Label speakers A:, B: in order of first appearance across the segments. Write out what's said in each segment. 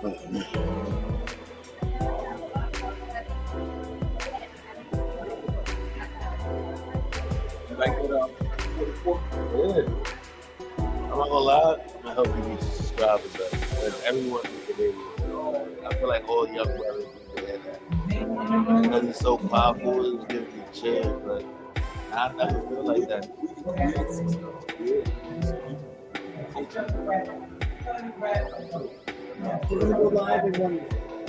A: Like it,
B: Yeah. I'm not gonna lie, I'm gonna help you be subscribers. Because everyone can hear you. I feel like all young brothers need to hear that. Because it's so powerful, it's giving you chills. But I never feel like that.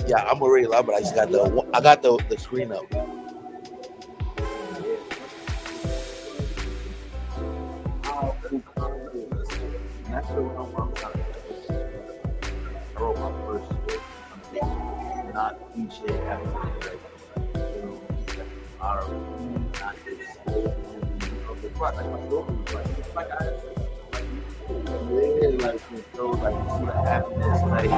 B: Yeah, I'm already live, but I just got the screen up. I wrote my first not cliche everything, not this. Like my story was like I really like to show like see the happiness, like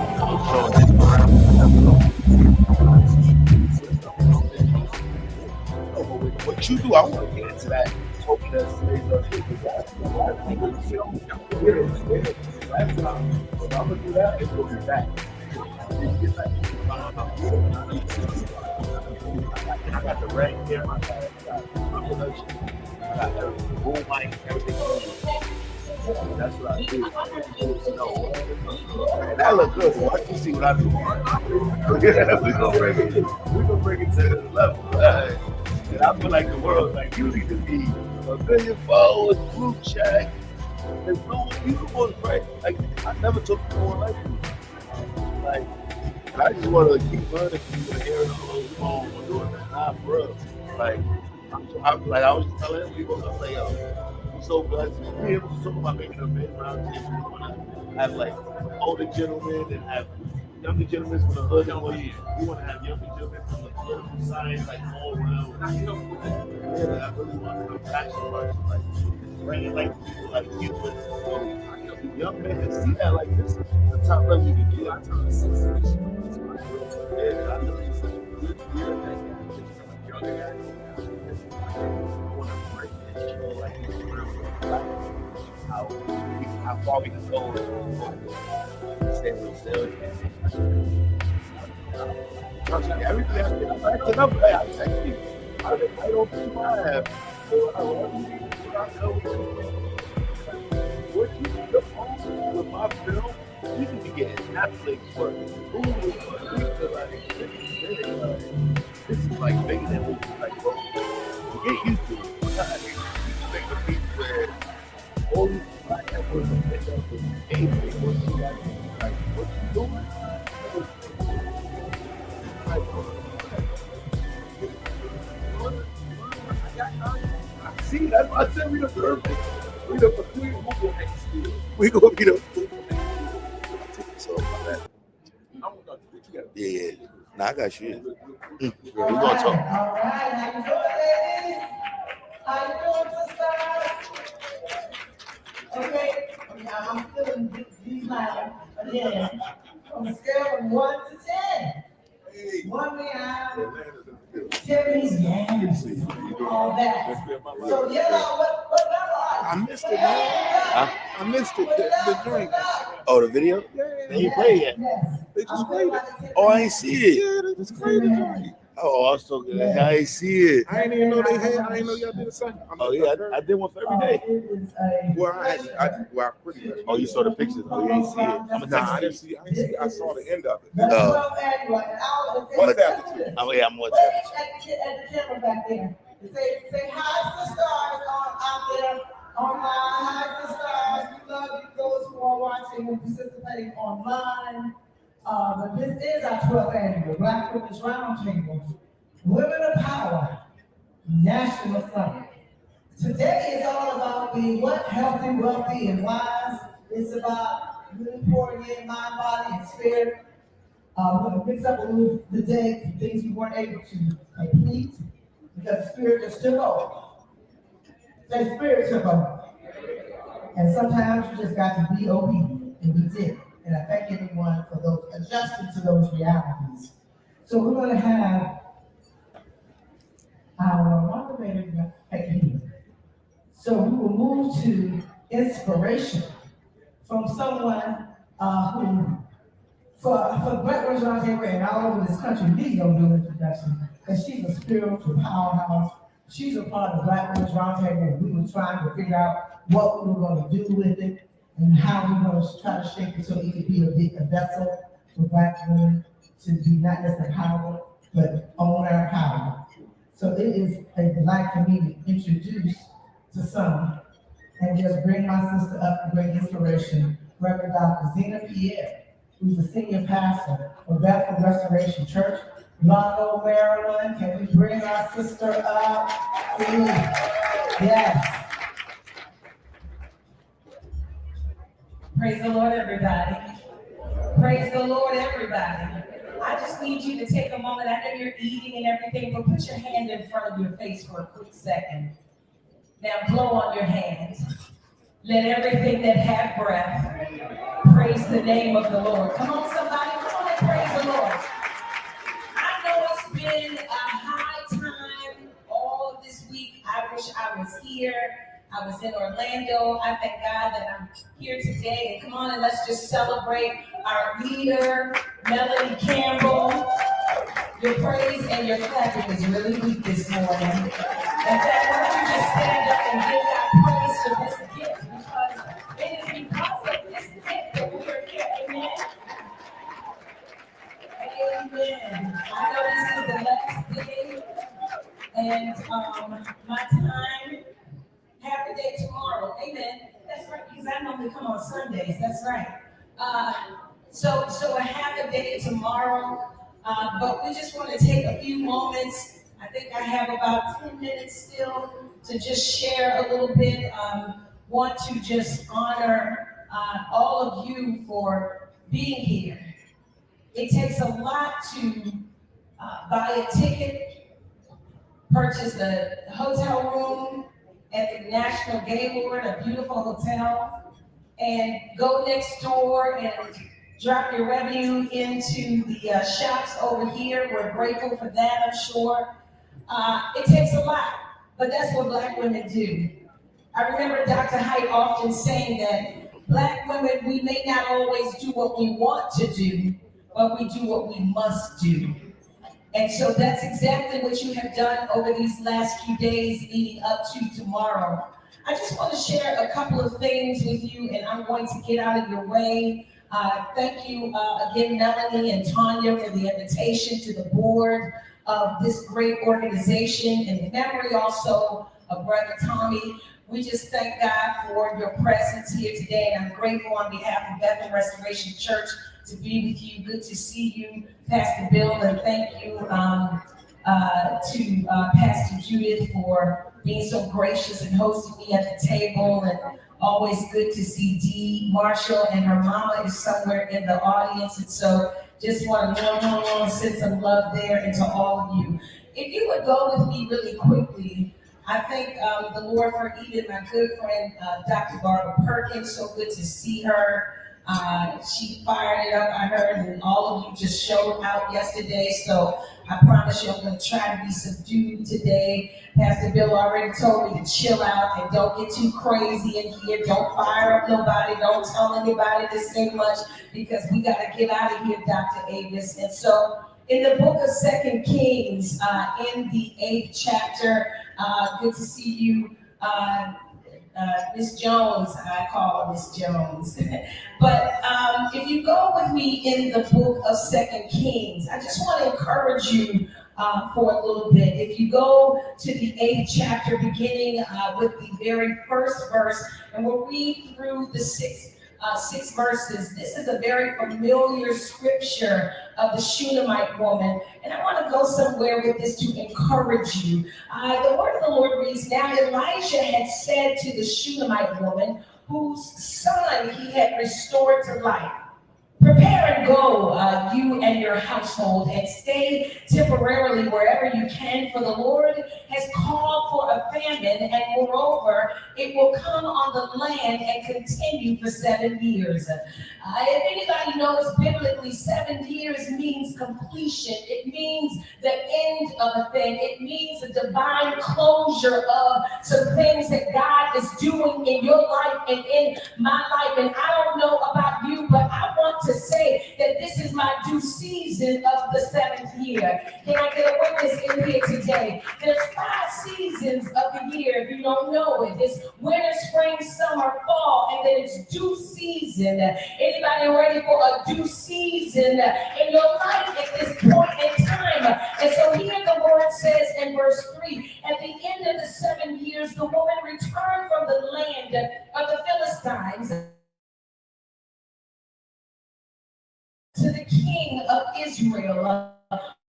B: what you do. I want to get into that. Hoping that I'm gonna do that. It will be back. I got the red camera. I got production. I got everything. Boom mic, everything. That's what I do. And that look good. Watch you see what I do. We're gonna bring it to the level. And I feel like the world, like you need to be $1 billion followers, group chat. There's no people right. Like I never took more like you. Like I just want to keep learning from you and hearing all those phones and doing that. Nah, bro. Like I was just telling people, I was like, yo, I'm so blessed to be able to talk about making a big round table. We want to have like older gentlemen and have younger gentlemen from the hood. We want to have younger gentlemen from the political side, like all around. I really want to be passionate about it, like bringing like people like you and so young men can see that like this is the top level you can get. I know it's such a good year that younger guys. I want to break it, like how far we can go and stay resilient. Trust me, everything I'm acting up. Hey, I text you. I don't think I have. What you the phone with my film, you can be getting Netflix for this is like bigger than what you like. Get used to it. You make a piece where all these black people end up with hey, what you got to do, like what you doing? See, that's why I said we the perfect. We the we gonna be the. I'll take this off my back. Yeah. Nah, I got you. Yeah, we gonna talk.
C: All right, how you doing, ladies? How you doing, sisters? Okay, I'm feeling these lines again. On a scale of 1 to 10. 1 meow, 10 means all that. So yellow, what level are you?
A: I missed it, man.
B: Huh?
A: I missed it. The drink.
B: Oh, the video?
A: Yeah.
B: They ain't played yet.
C: Yes.
A: They just played it.
B: Oh, I ain't see it.
A: Yeah, they just played the drink.
B: Oh, I was so good. I ain't see it.
A: I didn't even know they had. I didn't know y'all did a second.
B: Oh yeah, I did one for every day.
A: Well, I pretty much.
B: Oh, you saw the pictures? Oh, you ain't see it. I'm gonna
A: Nah, I
B: text
A: didn't
B: you.
A: see. I saw the end of it.
B: What's
A: that?
B: Oh yeah, I'm watching.
C: At the camera back there. Say hi to the stars out there online. Hi to the stars. We love you, those who are watching and participating online. But this is our 12th annual Black Women's Roundtable Women of Power National Summit. Today is all about being what? Healthy, wealthy, and wise. It's about really pouring in mind, body, and spirit. We're going to mix up a little today things we weren't able to complete because spirit just took over. Say spirit took over. And sometimes you just got to be obedient, and we did. And I thank everyone for those adjusting to those realities. So we're going to have our moderator right here. So we will move to inspiration from someone who for Black Women's Roundtable and all over this country, please don't do introduction, because she's a spiritual powerhouse. She's a part of Black Women's Roundtable, and we were trying to figure out what we were going to do with it and how we were going to try to shape it so it could be a vessel for Black women to be not just empowered, but own our power. So it is a delight for me to introduce to some and just bring my sister up to great inspiration, Reverend Dr. Zena Pierre, who's the senior pastor of Bethel Restoration Church, Rondo, Maryland. Can we bring our sister up? Please. Yes.
D: Praise the Lord, everybody. Praise the Lord, everybody. I just need you to take a moment. I know you're eating and everything, but put your hand in front of your face for a quick second. Now blow on your hand. Let everything that have breath praise the name of the Lord. Come on, somebody. Come on and praise the Lord. I know it's been a high time all this week. I wish I was here. I was in Orlando. I thank God that I'm here today. And come on and let's just celebrate our leader, Melody Campbell. Your praise and your clapping is really weak this morning. In fact, why don't you just stand up and give God praise for this gift, because it is because of this gift that we are here. Amen. Amen. I know this is the last day, and my time. Half a day tomorrow, amen. That's right, because I normally come on Sundays. That's right. So a half a day tomorrow, but we just want to take a few moments. I think I have about 10 minutes still to just share a little bit. Want to just honor all of you for being here. It takes a lot to buy a ticket, purchase a hotel room at the National Gaylord, a beautiful hotel, and go next door and drop your revenue into the shops over here. We're grateful for that, I'm sure. It takes a lot, but that's what Black women do. I remember Dr. Height often saying that Black women, we may not always do what we want to do, but we do what we must do. And so that's exactly what you have done over these last few days leading up to tomorrow. I just want to share a couple of things with you, and I'm going to get out of your way. Thank you again, Melanie and Tanya, for the invitation to the board of this great organization, and the memory also of Brother Tommy. We just thank God for your presence here today, and I'm grateful on behalf of Bethel Restoration Church to be with you. Good to see you, Pastor Bill, and thank you to Pastor Judith for being so gracious and hosting me at the table, and always good to see Dee Marshall, and her mama is somewhere in the audience, and so just want to send some love there and to all of you. If you would go with me really quickly, I thank the Lord for even my good friend, Dr. Barbara Perkins. So good to see her. She fired it up, I heard, and all of you just showed out yesterday. So I promise you I'm going to try to be subdued today. Pastor Bill already told me to chill out and don't get too crazy in here. Don't fire up nobody. Don't tell anybody to say much, because we got to get out of here, Dr. Avis. And so in the book of 2 Kings, in the 8th chapter, good to see you, Miss Jones. I call her Miss Jones. But if you go with me in the book of 2 Kings, I just want to encourage you for a little bit. If you go to the 8th chapter, beginning with the very first verse, and we'll read through the six verses. This is a very familiar scripture of the Shunammite woman, and I want to go somewhere with this to encourage you. The word of the Lord reads, "Now Elijah had said to the Shunammite woman, whose son he had restored to life, 'Prepare and go, you and your household, and stay temporarily wherever you can, for the Lord has called for a famine, and moreover, it will come on the land and continue for 7 years.'" If anybody knows biblically, 7 years means completion. It means the end of a thing. It means a divine closure of some things that God is doing in your life and in my life. And I don't know about you, but I want to say that this is my due season of the 7th year. Can I get a witness in here today? There's 5 seasons of the year, if you don't know it. It's winter, spring, summer, fall, and then it's due season. Anybody ready for a due season in your life at this point in time? And so here the word says in verse 3, at the end of the 7 years, the woman returned from the land of the Philistines to the king of Israel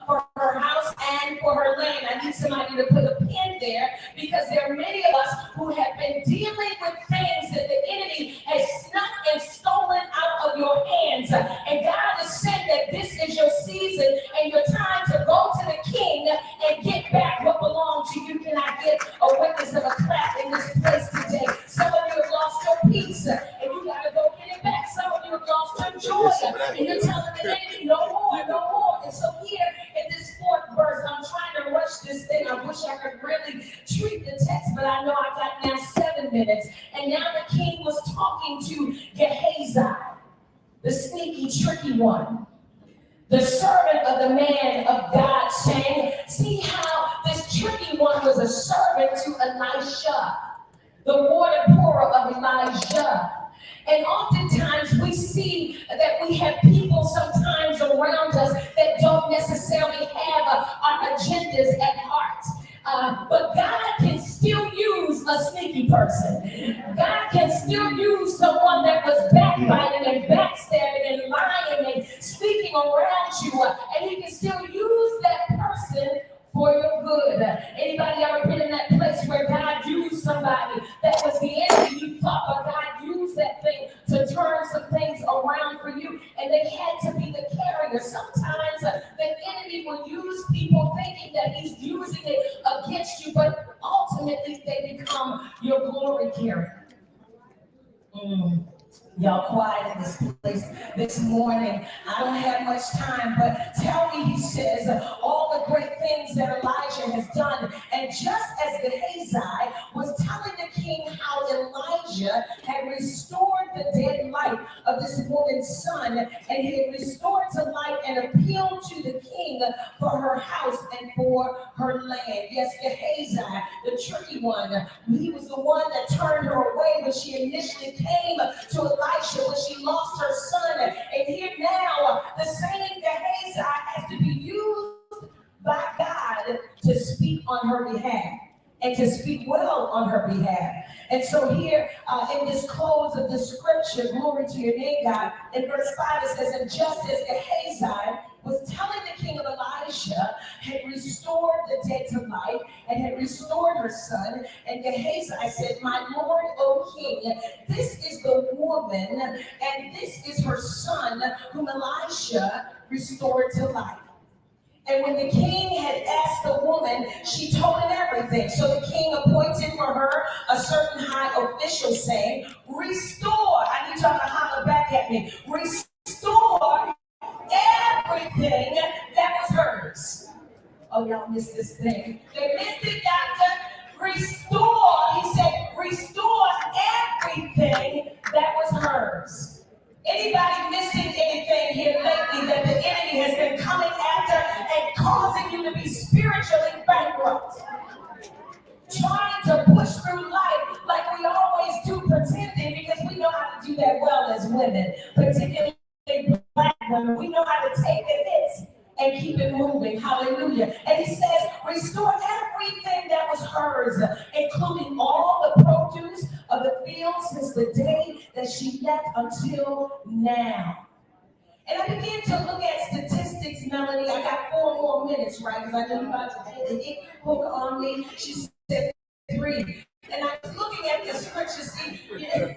D: for her house and for her land. I need somebody to put a pin there, because there are many of us who have been dealing with things that the enemy has snuck and stolen out of your hands. And God has said that this is your season and your time to go to the king and get back what belongs to you. Can I get a witness of a clap in this place today? Some of you have lost your peace and you got to go get it back. Some of you have lost your joy and you're telling the enemy, no more, no more. And so here in this 4th verse, I'm trying to rush this thing. I wish I could really treat the text, but I know I got now 7 minutes. And now the king was talking to Gehazi, the sneaky, tricky one, the servant of the man of God, saying, see how this tricky one was a servant to Elisha, the water pourer of Elijah. And oftentimes we see that we have people sometimes around us that don't necessarily have our agendas at heart. But God can still use a sneaky person. God can still use someone that was backbiting and backstabbing and lying and speaking around you. And he can still use that person for your good. Anybody ever been in that place where God used somebody that was the enemy you thought, but God used that thing to turn some things around for you, and they had to be the carrier? Sometimes the enemy will use people thinking that he's using it against you, but ultimately they become your glory carrier. Y'all quiet in this place this morning. I don't have much time, but tell me, he says, all the great things that Elijah has done. And just as Gehazi was telling the king how Elijah had restored the dead life of this woman's son, and he had restored to life and appealed to the king for her house and for her land. Yes, Gehazi, the tricky one, he was the one that turned her away when she initially came to Elisha when she lost her son. And here now, the same Gehazi has to be used by God to speak on her behalf and to speak well on her behalf. And so here in this close of the scripture, glory to your name, God, in verse 5 it says, and just as Gehazi was telling the king of Elisha, had restored the dead to life and had restored her son, and Gehazi said, my lord, O king, this is the woman and this is her son whom Elisha restored to life. And when the king had asked the woman, she told him everything. So the king appointed for her a certain high official, saying, restore, I need y'all to holler back at me, restore everything that was hers. Oh, y'all missed this thing. They missed it, doctor. Restore, he said, restore everything that was hers. Anybody missing anything here lately that the enemy has been coming after and causing you to be spiritually bankrupt? Trying to push through life like we always do, pretending, because we know how to do that well as women, particularly Black women. We know how to take the hits and keep it moving. Hallelujah. And he says, restore everything that was hers, including all the produce of the field since the day that she left until now. And I began to look at statistics, Melanie. I got 4 more minutes, right? Because I know you're about to hit hook on me. She said 3. And I was looking at the scripture, see, I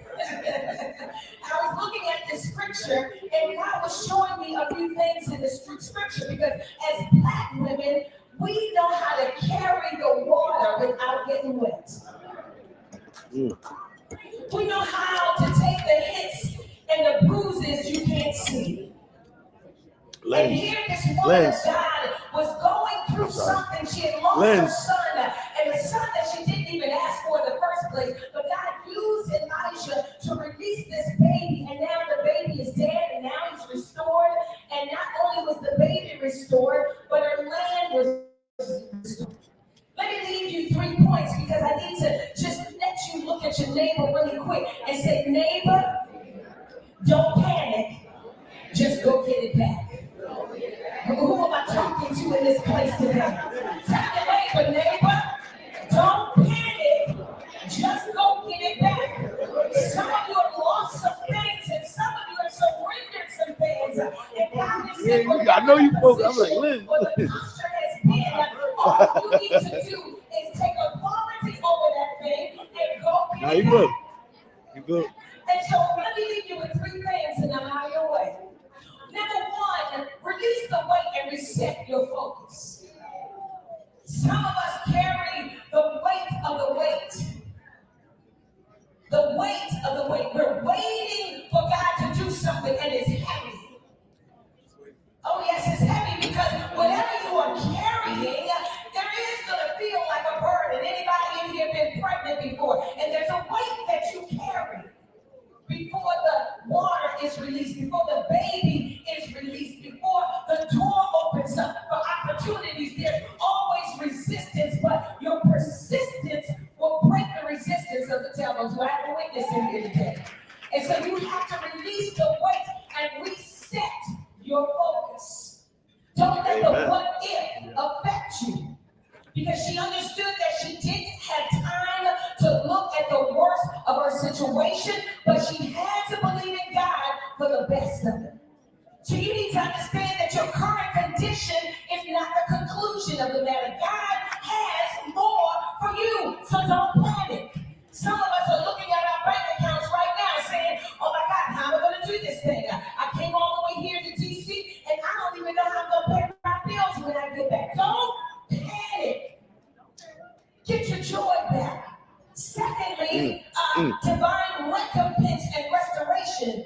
D: was looking at the scripture, and God was showing me a few things in the scripture, because as Black women, we know how to carry the water without getting wet. We know how to take the hits and the bruises you can't see. And here this woman of God was going through something. She had lost her son, and the son that she didn't even ask for in the first place. But God used Elijah to release this baby, and now the baby is dead, and now he's restored. And not only just go get it back. Who am I talking to in this place today? Tell your neighbor, don't panic. Just go get it back. Some of you have lost some things, and some of you have surrendered some things. And God is saying,
B: I know you folks. I'm like, Liz.
D: What the posture has been, all you need to do is take authority over that thing and go get it back.
B: You good.
D: And so let me leave you with 3 things and I'm on your way. Number 1, release the weight and reset your focus. Some of us carry the weight of the weight. The weight of the weight. We're waiting for God to do something and it's heavy. Oh yes, it's heavy because whatever you are carrying, there is going to feel like a burden. Anybody in here been pregnant before? And there's a weight that you carry. Before the water is released, before the baby is released, before the door opens up for opportunities, there's always resistance, but your persistence will break the resistance of the devil. Do I have a witness in here today? And so you have to release the weight and reset your focus. Don't let the what if affect you. Because she understood that she didn't have time to look at the worst of her situation, but she had to believe in God for the best of it. So you need to understand that your current condition is not the conclusion of the matter. God has more for you, so don't panic. Some of us are looking at our bank accounts right now saying, oh my God, how am I going to do this thing? I came all the way here to DC, and I don't even know how I'm going to pay my bills when I get back. Don't panic. Get your joy back. Secondly, divine recompense and restoration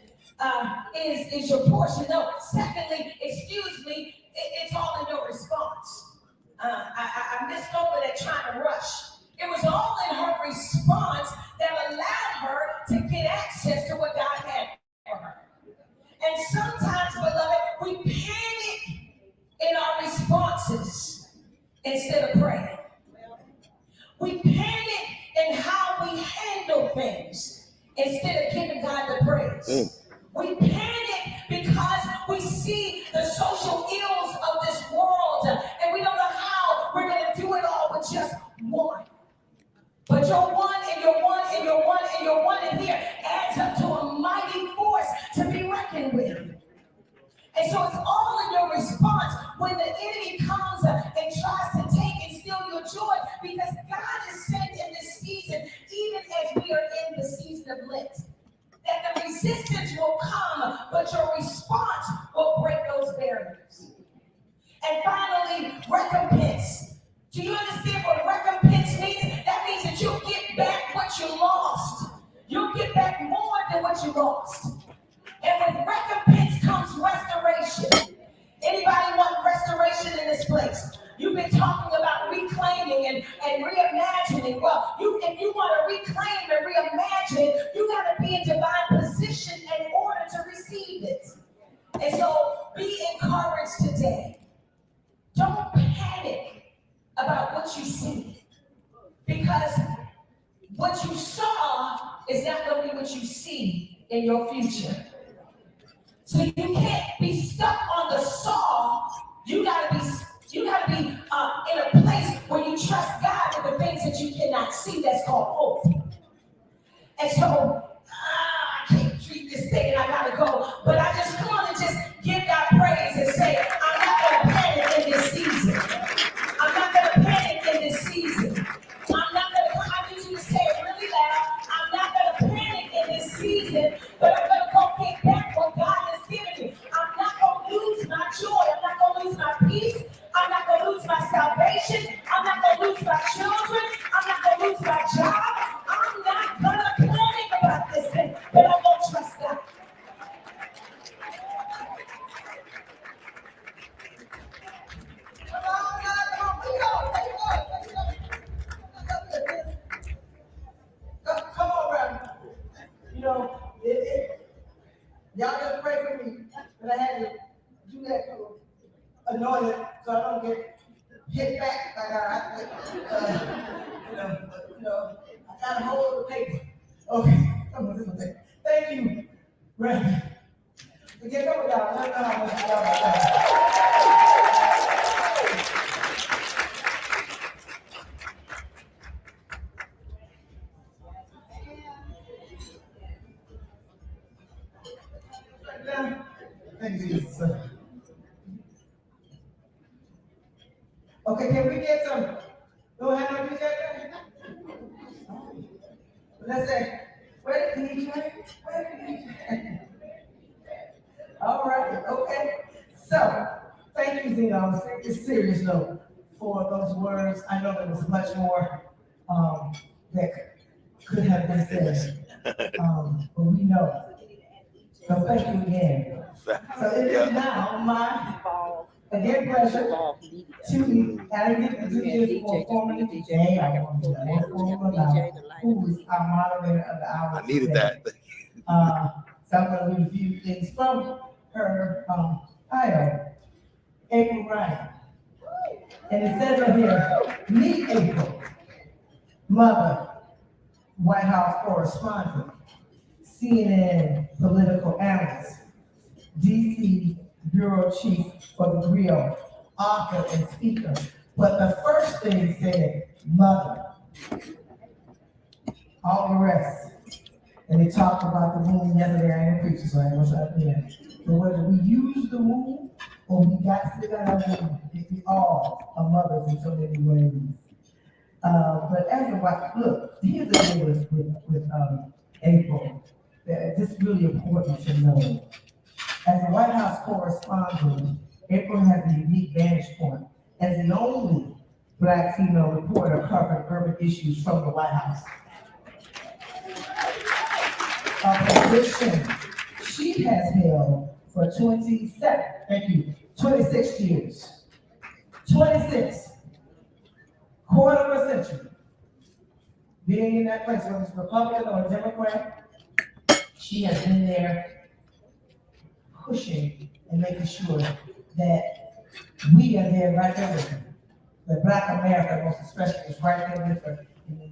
D: is your portion. No, secondly, it's all in your response. I missed over that trying to rush. It was all in her response that allowed her to get access to what God had for her. And sometimes, beloved, we panic in our responses instead of praying. We panic in how we handle things instead of giving God the praise. We panic because we see the social ills of this world and we don't know how we're going to do it all with just one. But your one and your one and your one and your one in here adds up to a mighty force to be reckoned with. And so it's all in your response when the enemy comes and tries to take and steal your joy, because God is saying in this season, even as we are in the season of Lent, that the resistance will come, but your response will break those barriers. And finally, recompense. Do you understand what recompense means? That means that you'll get back what you lost. You'll get back more than what you lost. And with recompense comes restoration. Anybody want restoration in this place? You've been talking about reclaiming and reimagining. Well, if you want to reclaim and reimagine, you got to be in divine position in order to receive it. And so be encouraged today. Don't panic about what you see, because what you saw is not going to be what you see in your future. So you can't be stuck on the saw. You gotta be in a place where you trust God with the things that you cannot see. That's called hope. And so I can't treat this thing and I gotta go. But I just want to just give God praise and say, I'm not gonna panic in this season. I'm not gonna panic in this season. I need you to say it really loud. I'm not gonna panic in this season, but I'm gonna go get back what God has given me. I'm not gonna lose my joy. I'm not gonna lose my peace. I'm not gonna lose my salvation. I'm not gonna lose my children. I'm not gonna lose my job. I'm not gonna panic about this thing, but I'm gonna trust God. Come on, God, come on, let's go. Come on, Reverend. You know, y'all just pray for me, but I had to do that to anoint it so I don't get hit back like I got a hold of the paper. Okay, come on, this one. Thank you, Reverend,
C: Forget about y'all. Let me know how much y'all got. Thank you, Jesus. Okay, can we get some? Go ahead and reach that. Let's say, where did he play? Where did he play? All right, okay. So, thank you, Zena, on a serious note for those words. I know there was much more that could have been said, but we know. So thank you again. So it is now my again pleasure to allocate the duties more formally today. I want to more formal about who is our moderator of the hour.
B: I needed
C: today.
B: that.
C: So I'm going to review things from her bio, April Ryan. And it says right here, meet April, mother, White House correspondent, CNN political analyst, DC bureau chief for the Rio, author and speaker. But the first thing said, mother. All the rest. And they talked about the womb yesterday. I ain't preaching, so I ain't gonna try again. So whether we use the womb or we got to figure out our womb, we all are mothers in so many ways. But as a wife, look, here's the thing with April. This is really important to know. As a White House correspondent, April has a unique vantage point as the only Black female reporter covering urban issues from the White House. A position she has held for 26 years. 26. Quarter of a century. Being in that place, whether it's Republican or Democrat, she has been there pushing and making sure that we are there right there with her. That Black America, most especially, is right there with her. And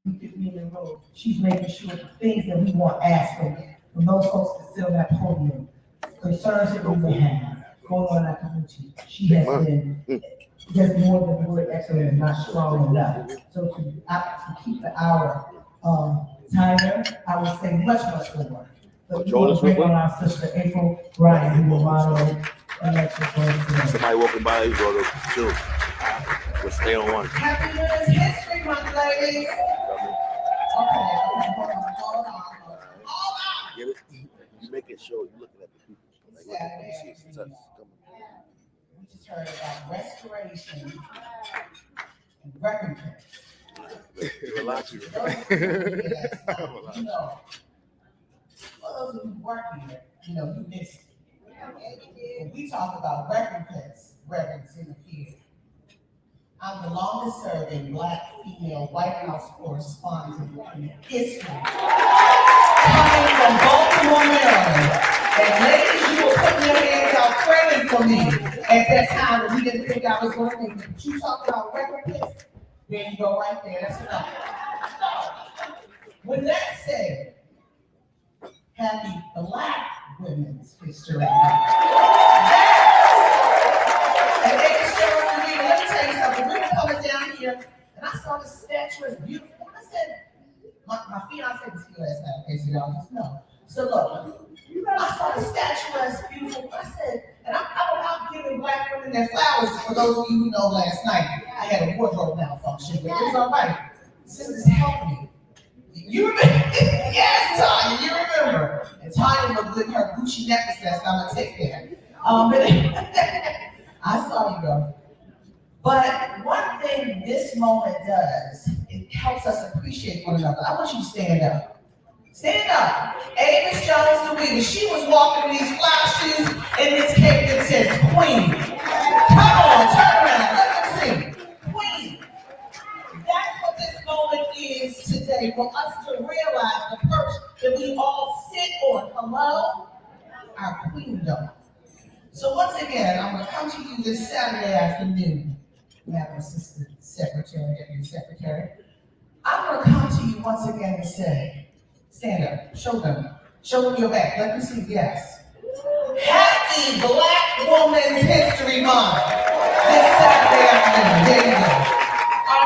C: we could be in the room. She's making sure the things that we want asked from those folks that sit on that podium, concerns that we may have going on in our community. She has been just more than the word excellent and not strong enough. So to keep the hour tighter, I would say much more. But we will bring on our sister April Ryan, who will moderate election for us today.
B: Somebody walking by, you go to two. We'll stay on one.
C: Happy Women's History Month, ladies. Okay, hold on.
B: Get it? You make it show you looking at the people. Like, look at them, see it's touch. Come on.
C: We just heard about restoration and recompense.
B: Relax.
C: You know, for those of you who work here, you missed it. When we talk about recompense, reverence in the field, I'm the longest serving Black female White House correspondent in history. Coming from Baltimore, Maryland. And ladies, you were putting your hands out praying for me at that time when we didn't think I was going to make it. But you talk about recompense, there you go right there. That's enough. With that said, happy Black Women's History Month. And they just showed to me, let me tell you something. We were coming down here, and I saw this statue as beautiful. I said, my fiance was here last night, in case y'all just know. So look, I saw the statue as beautiful. I said, and I'm out giving Black women their flowers. For those of you who know, last night I had a wardrobe malfunction, but it was all right. Sisters, help me. You remember? Yes, Tanya, you remember. And Tanya looked good in her Gucci necklace vest. I'm gonna take that. I saw you go. But one thing this moment does, it helps us appreciate one another. I want you to stand up. Stand up. Avis Jones-Louise, she was walking in these fly shoes and this cape that says Queen. Come on, turn around. Let them see. Queen. That's what this moment is today, for us to realize the perch that we all sit on. Hello? Our queendom. So once again, I'm going to come to you this Saturday afternoon, Madam Assistant Secretary, Deputy Secretary. I'm going to come to you once again and say, stand up, show them your back, let them see, yes. be Black Women's History Month this Saturday afternoon. There you go.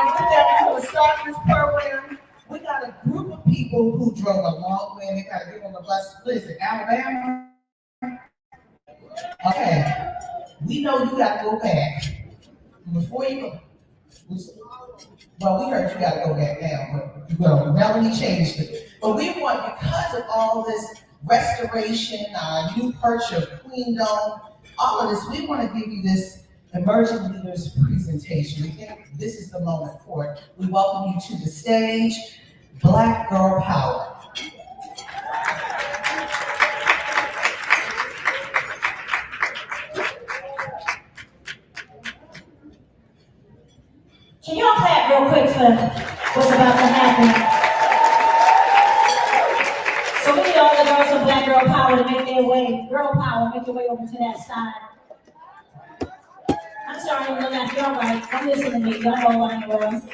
C: With that, we're going to start this program. We got a group of people who drove a long way and they got to get on the bus. Listen, Alabama. Okay. We know you got to go back. Before you go. Well, we heard you got to go back now, but well, Melanie changed it. But we want, because of all this restoration, new perch of Queen Dome, all of this, we want to give you this emerging leaders presentation. We think this is the moment for it. We welcome you to the stage, Black Girl Power.
D: Can y'all clap real quick for what's about to happen? So we need all the girls of Black Girl Power to make their way, girl power, make your way over to that side. I'm sorry, I'm looking at you, all right. Don't listen to me, y'all know what I'm doing.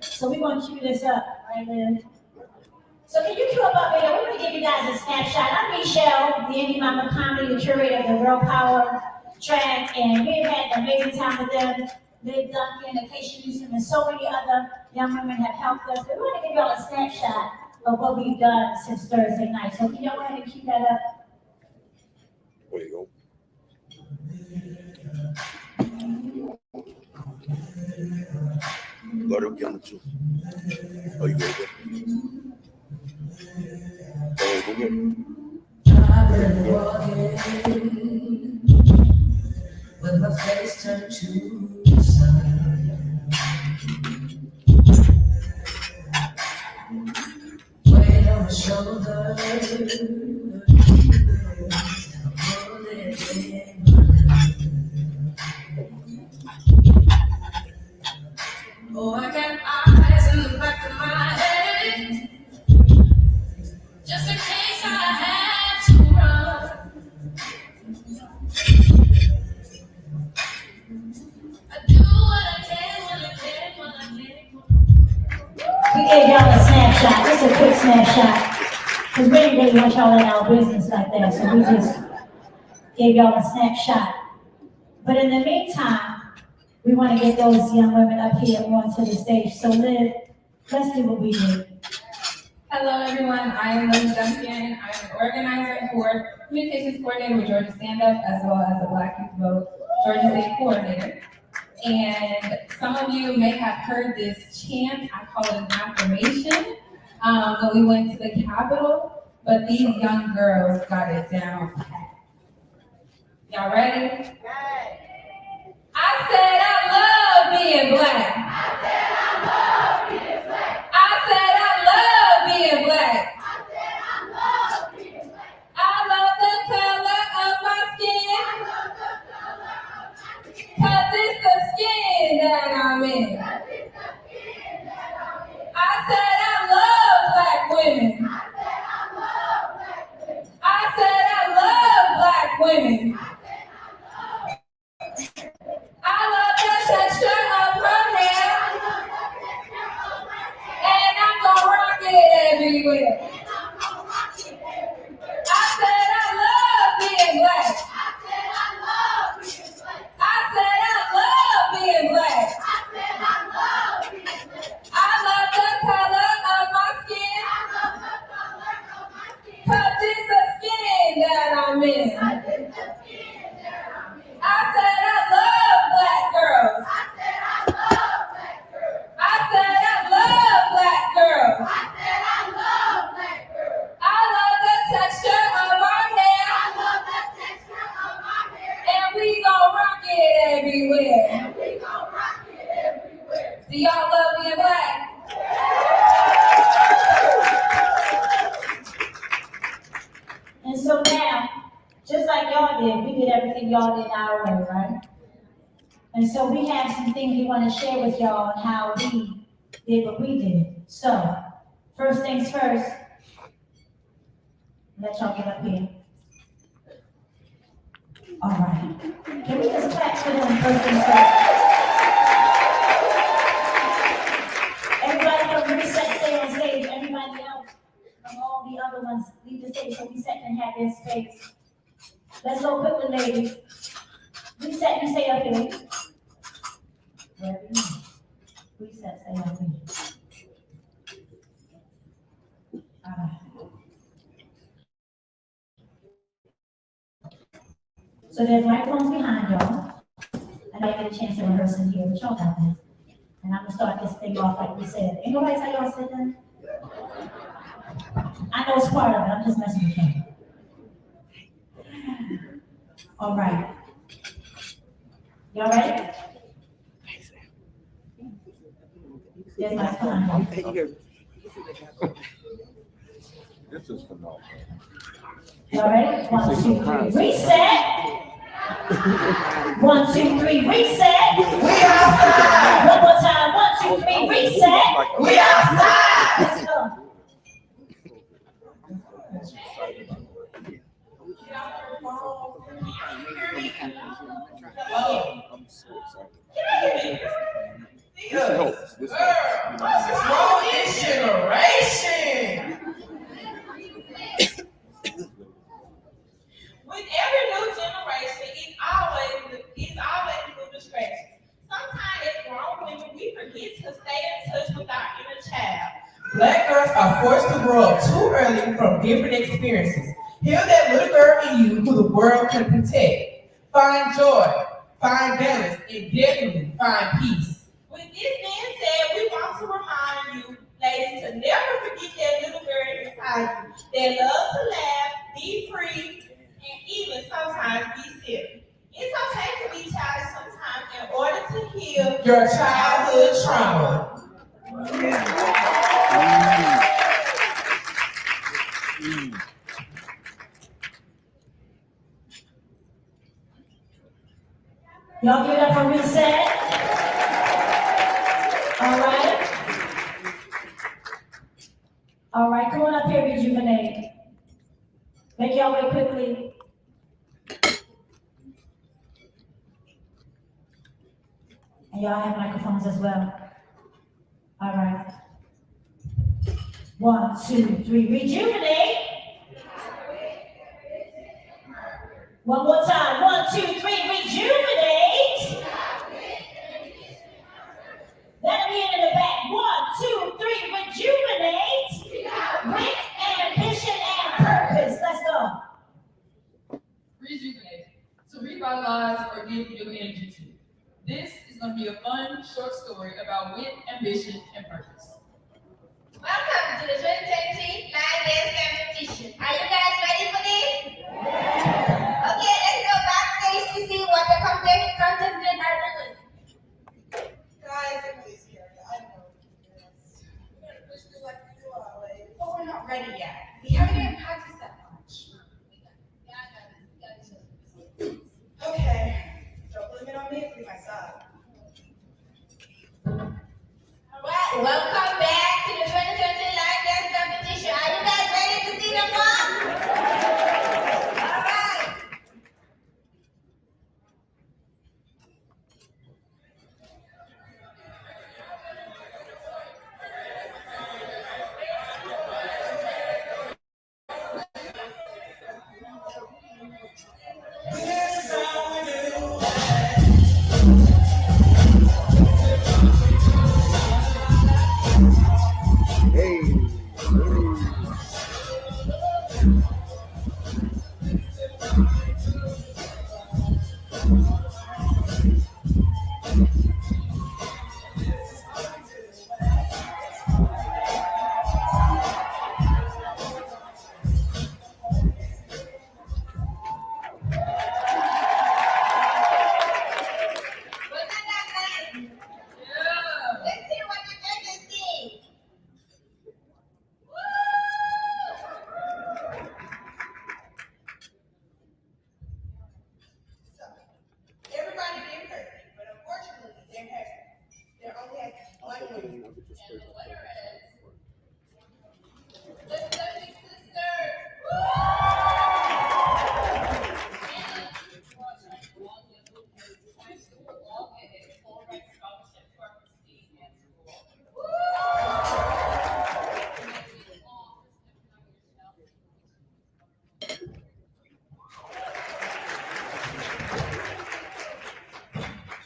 D: So we're going to cue this up right there. So can you cue up here? We're going to give you guys a snapshot. I'm Michelle, the Indie Mama Comedy, the curator of the Girl Power track, and we've had an amazing time with them. They've done communication using and so many other young women have helped us. But we want to give y'all a snapshot of what we've done since Thursday night. So can y'all go ahead and keep that up?
A: There you go. Go to camera too. Oh, you go there. Oh, go get.
E: I've been walking with my face turned to the sun, weight on my shoulder, oh, I got eyes in the back of my head, just in case I had to run. I do what I can when I can, when I can.
D: We gave y'all a snapshot. Just a quick snapshot. Because we didn't really want y'all in our business like that. So we just gave y'all a snapshot. But in the meantime, we want to get those young women up here onto the stage. So Liv, let's do what we do.
F: Hello everyone, I am Liz Duncan. I'm an organizer and communications coordinator with Georgia Stand Up, as well as the Black Youth Vote Georgia State Coordinator. And some of you may have heard this chant, I call it an affirmation, when we went to the Capitol, but these young girls got it down pat. Y'all ready? I said I love being Black. I said I love being Black. I said I love being Black. I said I love being Black. I love the color of my skin. I love the color of my skin. 'Cause it's the skin that I'm in. 'Cause it's the skin that I'm in. I said I love Black women. I said I love Black women. I said I love Black women. I love the texture of her hair, and I'm gonna rock it everywhere. I said I love being Black. I said I love being Black. I said I love being Black. I said I love being Black. I love the color of my skin. I love the color of my skin. 'Cause it's the skin that I'm in. I said I love Black girls. I said I love Black girls. I said I love Black girls. I said I love Black girls. I love the texture of our hair. I love the texture of our hair. And we gon' rock it everywhere. And we gon' rock it everywhere. Do y'all love being Black?
D: And so now, just like y'all did, we did everything y'all did our way, right? And so we have some things we want to share with y'all on how we did what we did. So, first things first, let y'all get up here. All right. Can we just clap for them first things first? Everybody from Reset, stay on stage. Everybody else from all the other ones, leave the stage so Reset can have their space. Let's go quickly, ladies. Reset, you stay up here. Wherever you are. Reset, stay up here. All right. So there's microphones behind y'all. I know you get a chance to rehearse in here, but y'all got that. And I'm gonna start this thing off like we said. Ain't nobody tell y'all said that? I know it's part of it, I'm just messing with you. All right. Y'all ready? There's my phone.
A: This is phenomenal.
D: Y'all ready? 1, 2, 3, reset! 1, 2, 3, reset!
C: We outside!
D: One more time, 1, 2, 3, reset!
C: We outside!
D: Let's go.
A: I'm so excited. This helps. This helps.
C: What's wrong with this generation?
G: With every new generation, it's always new distractions. Sometimes as grown women, we forget to stay in touch with our inner child.
C: Black girls are forced to grow up too early from different experiences. Heal that little girl in you who the world can protect. Find joy, find balance, and definitely find peace.
G: With this being said, we want to remind you, ladies, to never forget that little girl inside you that loves to laugh, be free, and even sometimes be silly. It's okay to be childish sometimes in order to heal
C: Your childhood trauma.
D: Y'all give it up for reset. All right. All right, come on up here, rejuvenate. Make y'all way quickly. And y'all have microphones as well. All right. 1, 2, 3, rejuvenate. One more time. 1, 2, 3, rejuvenate. Let me in the back. 1, 2, 3, rejuvenate. With ambition and purpose. Let's go.
H: Rejuvenate, to revitalize or give new energy to. This is going to be a fun, short story about wit, ambition, and purpose.
E: Welcome to the 2020 Line Dance Competition. Are you guys ready for this? Okay, let's go backstage to see what the contestants are doing.
C: Guys, everybody's here. I know. We're gonna push through like we do always. But we're not ready yet. We haven't even practiced that much. Okay. Don't blame it on me, it's my side.
E: Well, welcome back to the 2020 Line Dance Competition. Are you guys ready to see the fun?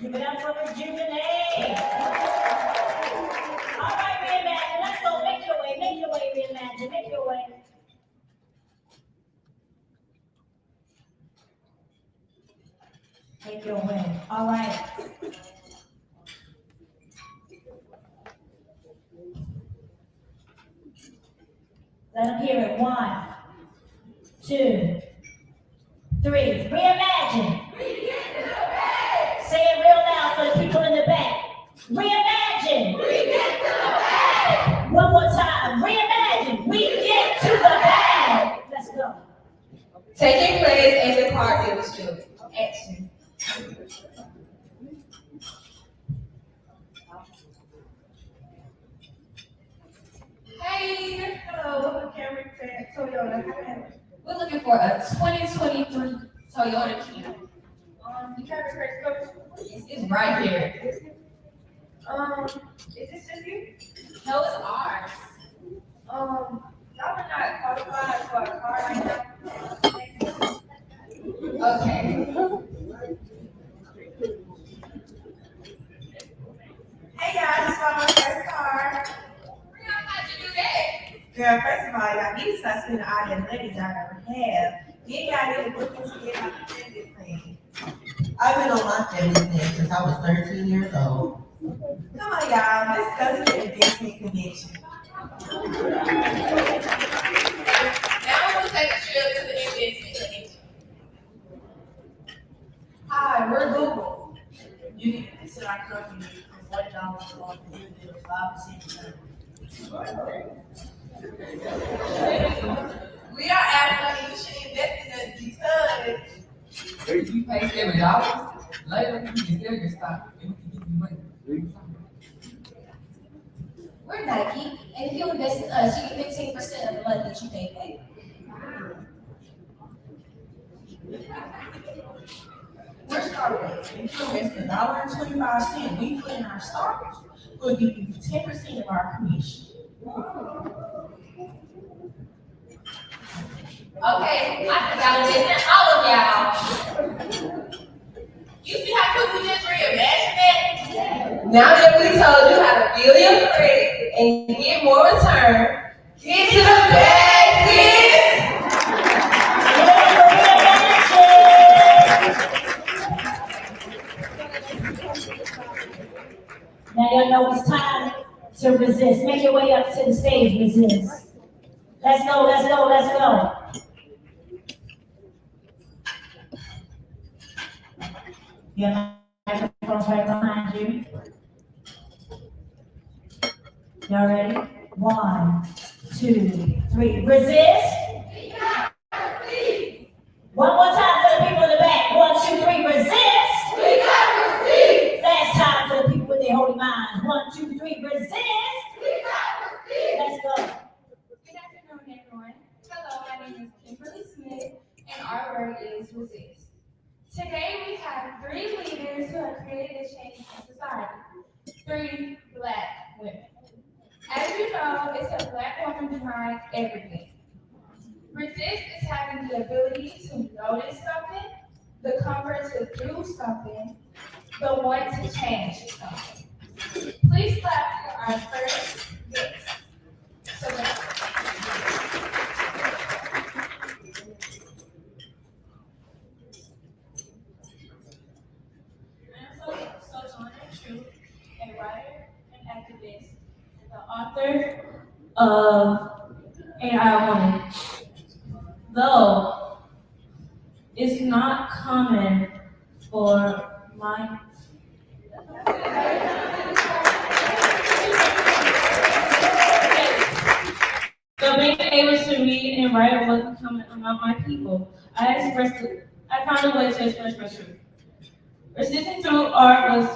D: Give it up for Rejuvenate. All right, Reimagine. Let's go. Make your way, Reimagine. Make your way. Make your way. All right. Let them hear it. 1, 2, 3. Reimagine. Say it real loud for the people in the back. Reimagine. We get to the bag. One more time. Reimagine. We get to the bag. Let's go.
I: Taking place in the car dealership. Action.
F: Hey,
C: Hello, welcome to Cameron Toyota.
F: we're looking for a 2023 Toyota Keynote.
C: You have a great coach.
F: It's right here.
C: Is this just you?
F: No, it's ours.
C: Y'all are not qualified for a car right now.
F: Okay.
C: Hey guys, this is my first car.
F: How'd you do that?
C: Girl, first of all, y'all need to start spending all that money y'all never have. Then y'all need to look into getting my family plan.
J: I've been on my family plan since I was 13 years old.
C: Come on, y'all. Let's go to the investment convention.
I: Now we're gonna take a trip to the investment convention.
C: Hi, we're Google. You can consider our company for $1 off the dividend of 5%.
I: We are asking you should invest in us because
H: You pay $7. Later, you can sell your stock and we can give you money.
D: We're Nike, and if you invest in us, you get 15% of the money that you pay.
C: We're Starbucks. If you invest $1.25, we put in our stocks. We'll give you 10% of our commission.
F: Okay, I think I'll invest in all of y'all.
I: you see how quick we just reimagined that? Now that we told you how to build your credit and get more return, get to the bag, sis.
D: Now y'all know it's time to resist. Make your way up to the stage, resist. Let's go, let's go, let's go. Your microphone's right behind you. Y'all ready? 1, 2, 3. Resist. One more time for the people in the back. 1, 2, 3. Resist. Last time for the people with their holy minds. 1, 2, 3. Resist. Let's go.
F: Good afternoon, everyone. Hello, my name is Kimberly Smith, and our word is resist. Today we have 3 leaders who have created a change in society. 3 Black women. As you know, it's a Black woman behind everything. Resist is having the ability to notice something, the comfort to do something, the want to change something. Please clap for our first guest. A writer, an activist, and the author of AI Woman. Though it's not common for my so being able to read and write wasn't common among my people. I found a way to express my truth. Resisting through art was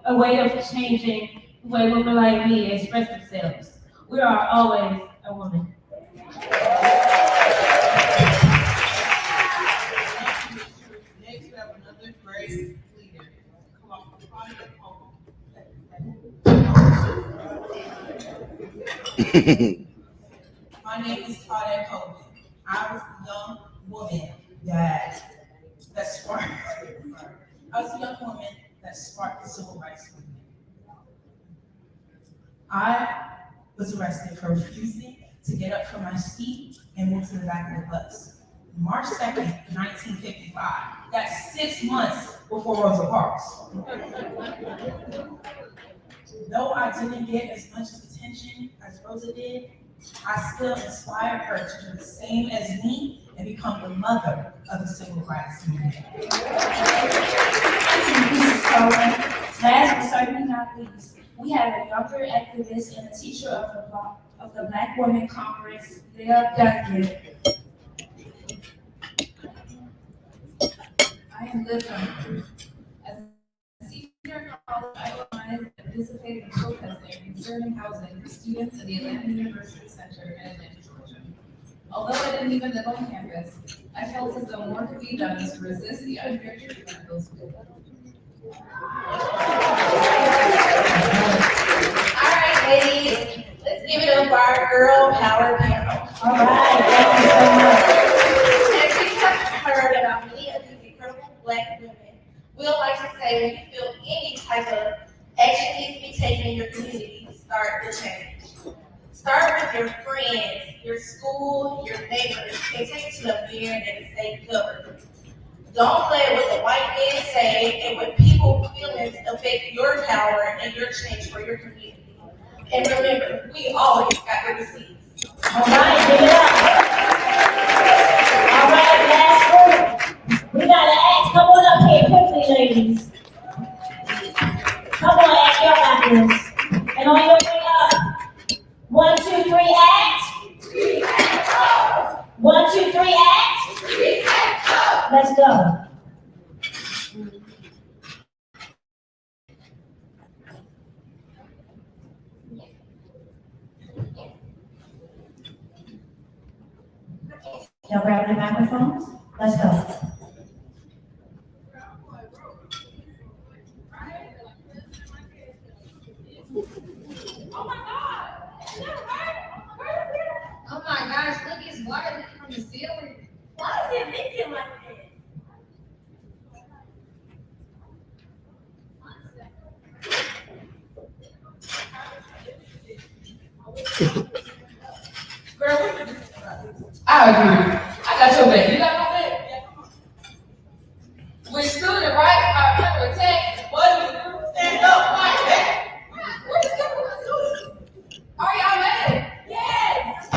F: a way of changing the way women like me express themselves. We are always a woman.
J: Next, we have another great leader. Come on, my name is Claudette Coleman. I was a young woman that smart. I was a young woman that that sparked the civil rights movement. I was arrested for refusing to get up from my seat and move to the back of the bus. March 2nd, 1955. That's 6 months before Rosa Parks. Though I didn't get as much attention as Rosa did, I still inspired her to do the same as me and become the mother of the civil rights movement.
D: Last but certainly not least, we have a younger activist and a teacher of the Black Women Conference, Leah Duncan.
F: I am good friend. As a senior in college, I organized and participated in protesting concerning housing for students at the Atlanta University Center in Atlanta, Georgia. Although I didn't even live on campus, I felt as though more could be done to resist the unfair treatment of those people.
I: All right, ladies, let's give it up for our girl power panel.
D: All right, thank you so much.
I: As we have heard about many of these incredible Black women, we would like to say when you feel any type of action needs to be taken in your community, start the change. Start with your friends, your school, your neighbors, and take it to the mayor and the state government. Don't let what the white men say and what people's feelings affect your power and your change for your community. And remember, we always got the receipts.
D: All right, give it up. All right, last group. We gotta ask, come on up here quickly, ladies. Come on, ask your actors. And on your way up, 1, 2, 3, act. 1, 2, 3, act. Let's go. Y'all grab the microphones? Let's go.
F: Oh my gosh, look, it's water leaking from the ceiling.
D: Why is it leaking like
H: I agree. I got your back. You got my back? When student rights are under attack, what do we do? Stand up like that. What is going on? Are y'all mad?
D: Yes!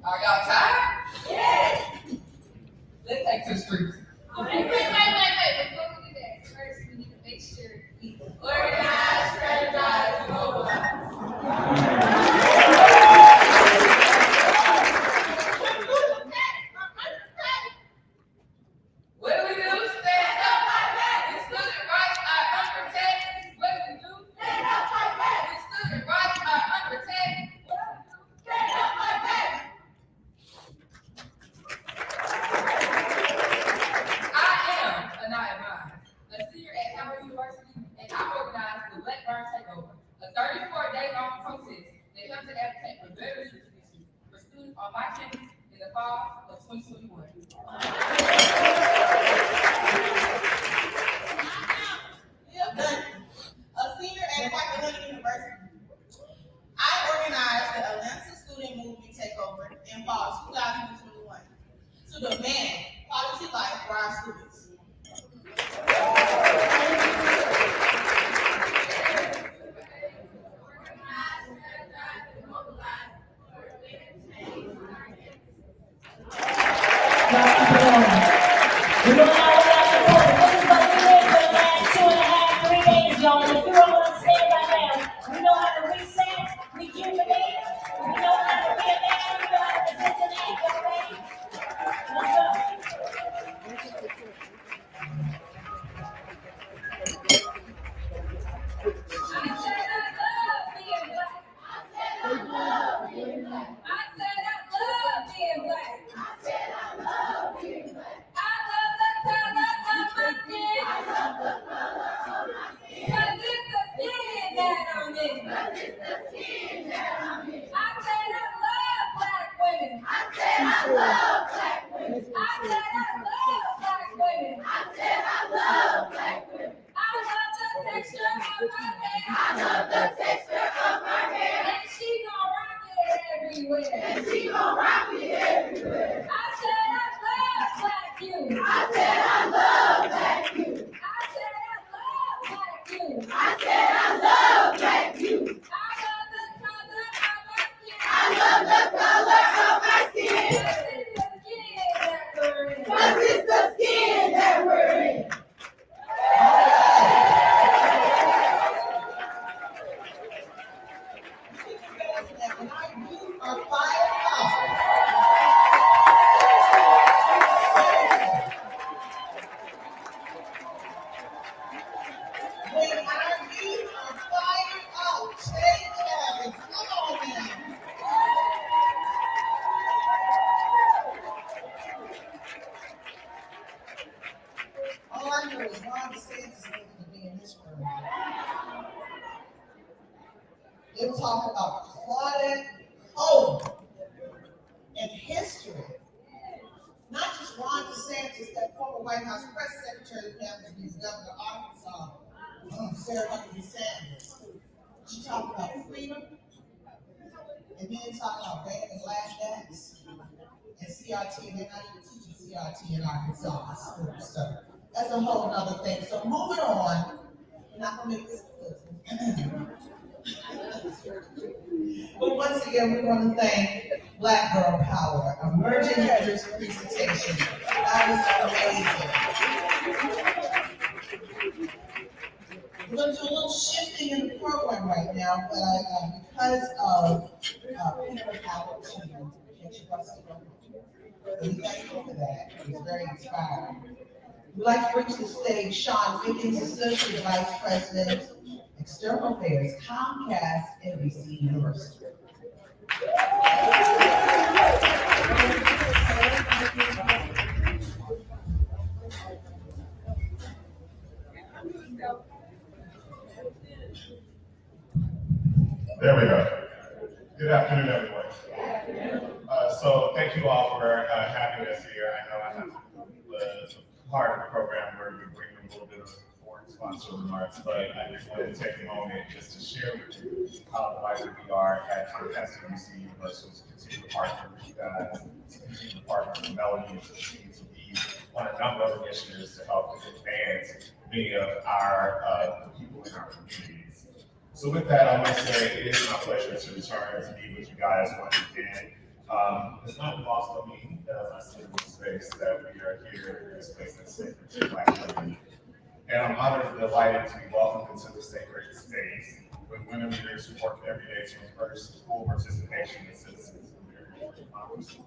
H: Are y'all tired?
D: Yes!
H: Let's take to the streets.
F: Wait. Before we do that, first we need to make sure we organize, strategize, and mobilize. What do we do? Stand up like that. When student rights are under attack, what do we do? Stand up like that. When student rights are under attack, what do we do? Stand up like that. I am Anaya Mine, a senior at Howard University, and I organized the Black Burn Takeover, a 34-day-long protest that helped to advocate for better issues for students on my campus in the fall of 2021.
J: A senior at Plenary University. I organized the Atlanta Student Movement Takeover in fall 2021 to demand quality life for our students.
D: We're going to have our support. This is what we did for the last 2.5, 3 days, y'all. If you don't understand right now, we know how to reset, rejuvenate, we know how to reimagine, we know how to disseminate, y'all ready? Let's go.
F: I love black youth.
C: I said I love black youth.
F: I said I love black youth.
C: I said I love black youth. I love the color of my skin. Cause it's the skin that we're in. And our youth are fired up. When our youth are fired up, change happens. Come on now. All I know is Ron DeSantis needed to be in this room. They were talking about Claudette Cole and history. Not just Ron DeSantis, that former White House press secretary who happens to be the governor of Arkansas, Sarah Huckabee Sanders. She talked about freedom, and then talked about banning last dance and CRT, and they're not even teaching CRT in Arkansas school. So that's a whole other thing. So moving on, we're not gonna make this political. But once again, we want to thank Black Girl Power, emerging leaders presentation. That was amazing. We're going to do a little shifting in the program right now, but because of people power to catch you up. We thank you for that. It was very inspiring. We'd like to bring to the stage Sean Wiggins, Associate Vice President, External Affairs, Comcast, NBC University.
K: There we go. Good afternoon, everyone. So thank you all for having us here. I know I have the part of the program where we bring a little bit of foreign sponsor remarks, but I just wanted to take a moment just to share with you how delighted we are at Comcast NBC Universal to continue to partner with you guys, to continue to partner with Melody, and to continue to be on a number of initiatives to help advance many of our people in our communities. So with that, I want to say it is my pleasure to return to be with you guys once again. It's not lost on me as I sit in this space that we are here in this place that's sacred to Black women. And I'm honored and delighted to be welcomed into this sacred space with women leaders who work every day to encourage full participation in citizens in their democracy.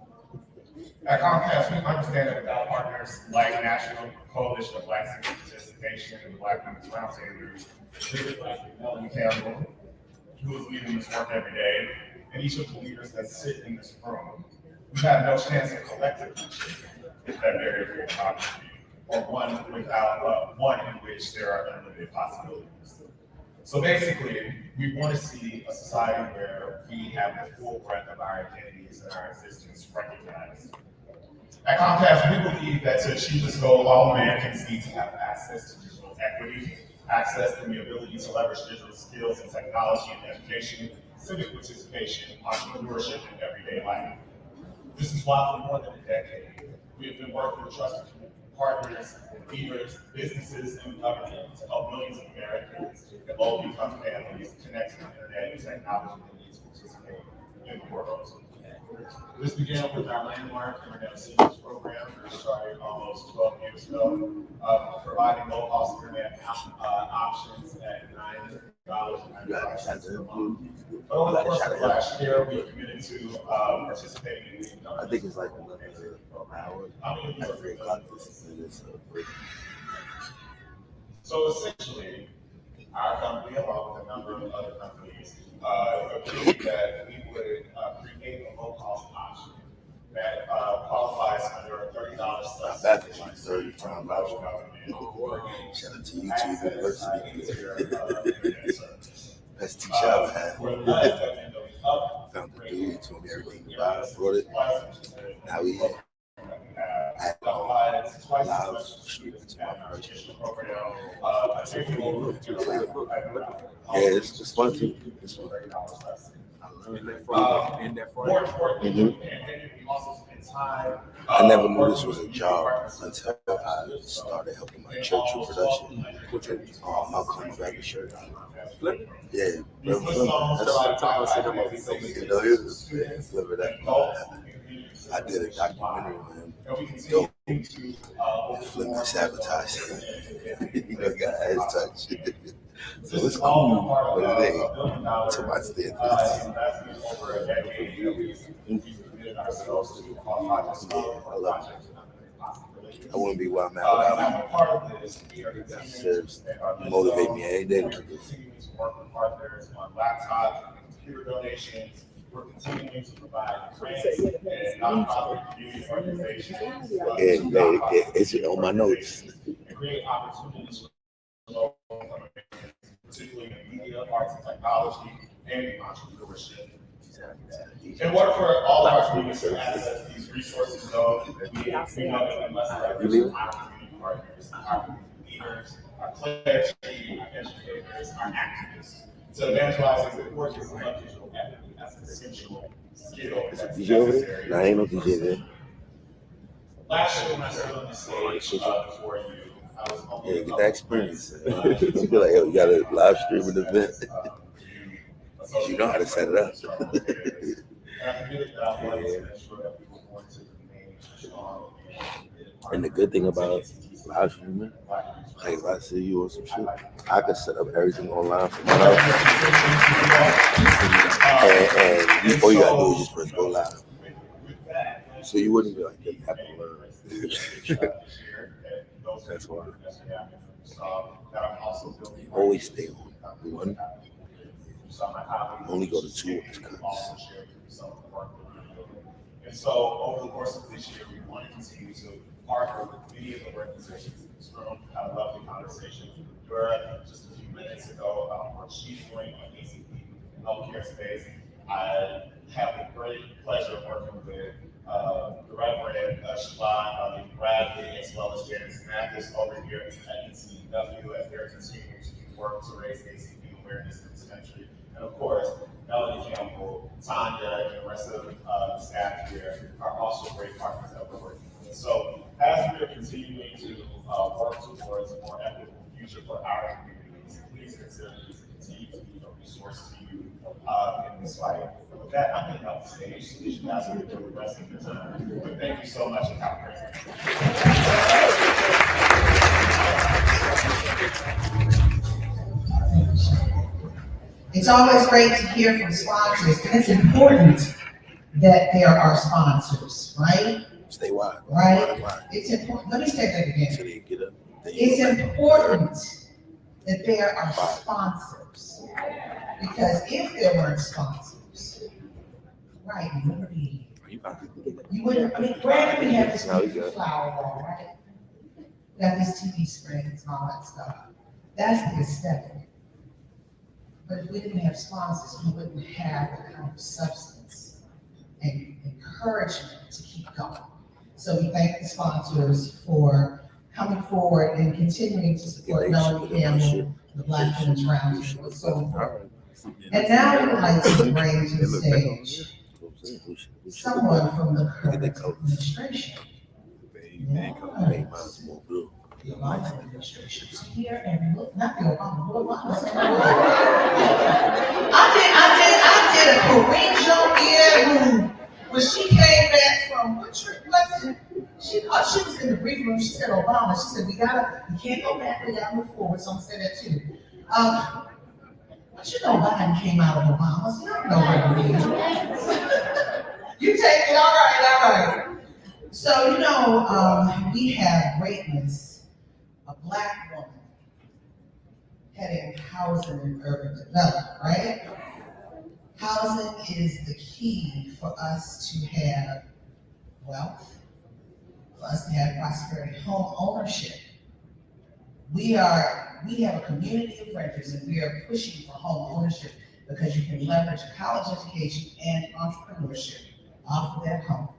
K: At Comcast, we understand that without partners like National Coalition of Black Citizen Participation and the Black Women's Roundtable, leaders like Melanie Campbell, who is leading this work every day, and each of the leaders that sit in this room, we have no chance of collectively shaping that very real democracy, or one without one in which there are unlimited possibilities. So basically, we want to see a society where we have the full breadth of our identities and our existence recognized. At Comcast, we believe that to achieve this goal, all Americans need to have access to digital equity, access and the ability to leverage digital skills and technology in education, civic participation, entrepreneurship, and everyday life. This is why for more than a decade, we have been working with trusted partners, leaders, businesses, and government to help millions of Americans and low-income families connect to the internet and technology they need to participate in the world. This began with our landmark Internet Essentials program, which started almost 12 years ago, providing low-cost internet options at $9.95 per month. But over the course of last year, we committed to participating in the
B: I think it's like another hour.
K: So essentially, our company, along with a number of other companies, agreed that we would create a low-cost option that qualifies under a $30 subsidy from the federal government for
B: Shout out to YouTube University. Best teacher
K: for
B: I've had.
K: the last
B: Found the dude, told me everything about it, brought it. Now we have live streaming to my purchase. Yeah, it's fun too. It's fun.
K: More importantly, we also spend time.
B: I never knew this was a job until I started helping my church with production. Malcolm Baptist Church. Yeah,
K: These songs
B: that's
K: are like
B: time I said
K: about
B: about you know, he was Flipper that. I did a documentary on him. Dope. And Flipper sabotaged. You know, got his touch. So it's cool, but it ain't to my standards. I love it. I wouldn't be where I'm at without it. That serves motivate me every day.
K: We're continuing to provide grants and nonprofit community organizations.
B: It's on my notes.
K: And create opportunities for local communities, particularly in media, arts and technology, and entrepreneurship. In order for all of our students to access these resources, though, we know that we must leverage our community partners, our community leaders, our clergy, our educators, our activists, to evangelize these important digital equity as an essential skill that's necessary.
B: No, I ain't no DJ there.
K: Last year when I stood on the stage before you, I was
B: yeah, get that experience. You be like, yo, you got a live stream an event. You know how to set it up. And the good thing about live streaming, like if I see you on some shit, I can set up everything online from my house. And all you gotta do is just press go live. So you wouldn't be like, you have to learn. That's why. Always stay on one. Only go to 2 when it's cuts.
K: And so over the course of this year, we want to continue to partner with many of the organizations in this room, have a lovely conversation with Dura just a few minutes ago about what she's doing on ACP healthcare space. I have the great pleasure of working with the Reverend Siobhan Bradley, as well as Janice Mathis over here at ECW, as they're continuing to work to raise ACP awareness in this country. And of course, Melody Campbell, Tanya, and the rest of the staff here are also great partners that we're working with. So as we are continuing to work towards a more equitable future for our communities, please consider these continue to be a resource to you in this fight. With that, I'm going to help the stage so that you guys can do the rest of the time. But thank you so much and have a great
C: It's always great to hear from sponsors, and it's important that there are sponsors, right?
B: Stay wide.
C: Right? It's important. Let me say that again.
B: So they get up.
C: It's important that there are sponsors, because if there weren't sponsors, right, you wouldn't. I mean, granted, we have this flower wall, right? We got these TV screens and all that stuff. That's the aesthetic. But if we didn't have sponsors, we wouldn't have the kind of substance and encouragement to keep going. So we thank the sponsors for coming forward and continuing to support Melody Campbell, the Black Women's Roundtable. It's so important. And now we would like to bring to the stage someone from the current administration. The Obama administration is here and look, not the Obama, but Obama. I did a Korean jump here when she came back from what trip was it? She was in the briefing room. She said Obama. She said we can't go back. We gotta move forward. So I'm gonna say that too. But you know, Biden came out of Obama, so you don't know what it is. You take it. All right. So we have greatness. A Black woman heading housing and urban development, right? Housing is the key for us to have wealth, for us to have prosperity, home ownership. We have a community of renters, and we are pushing for home ownership because you can leverage a college education and entrepreneurship off of that home.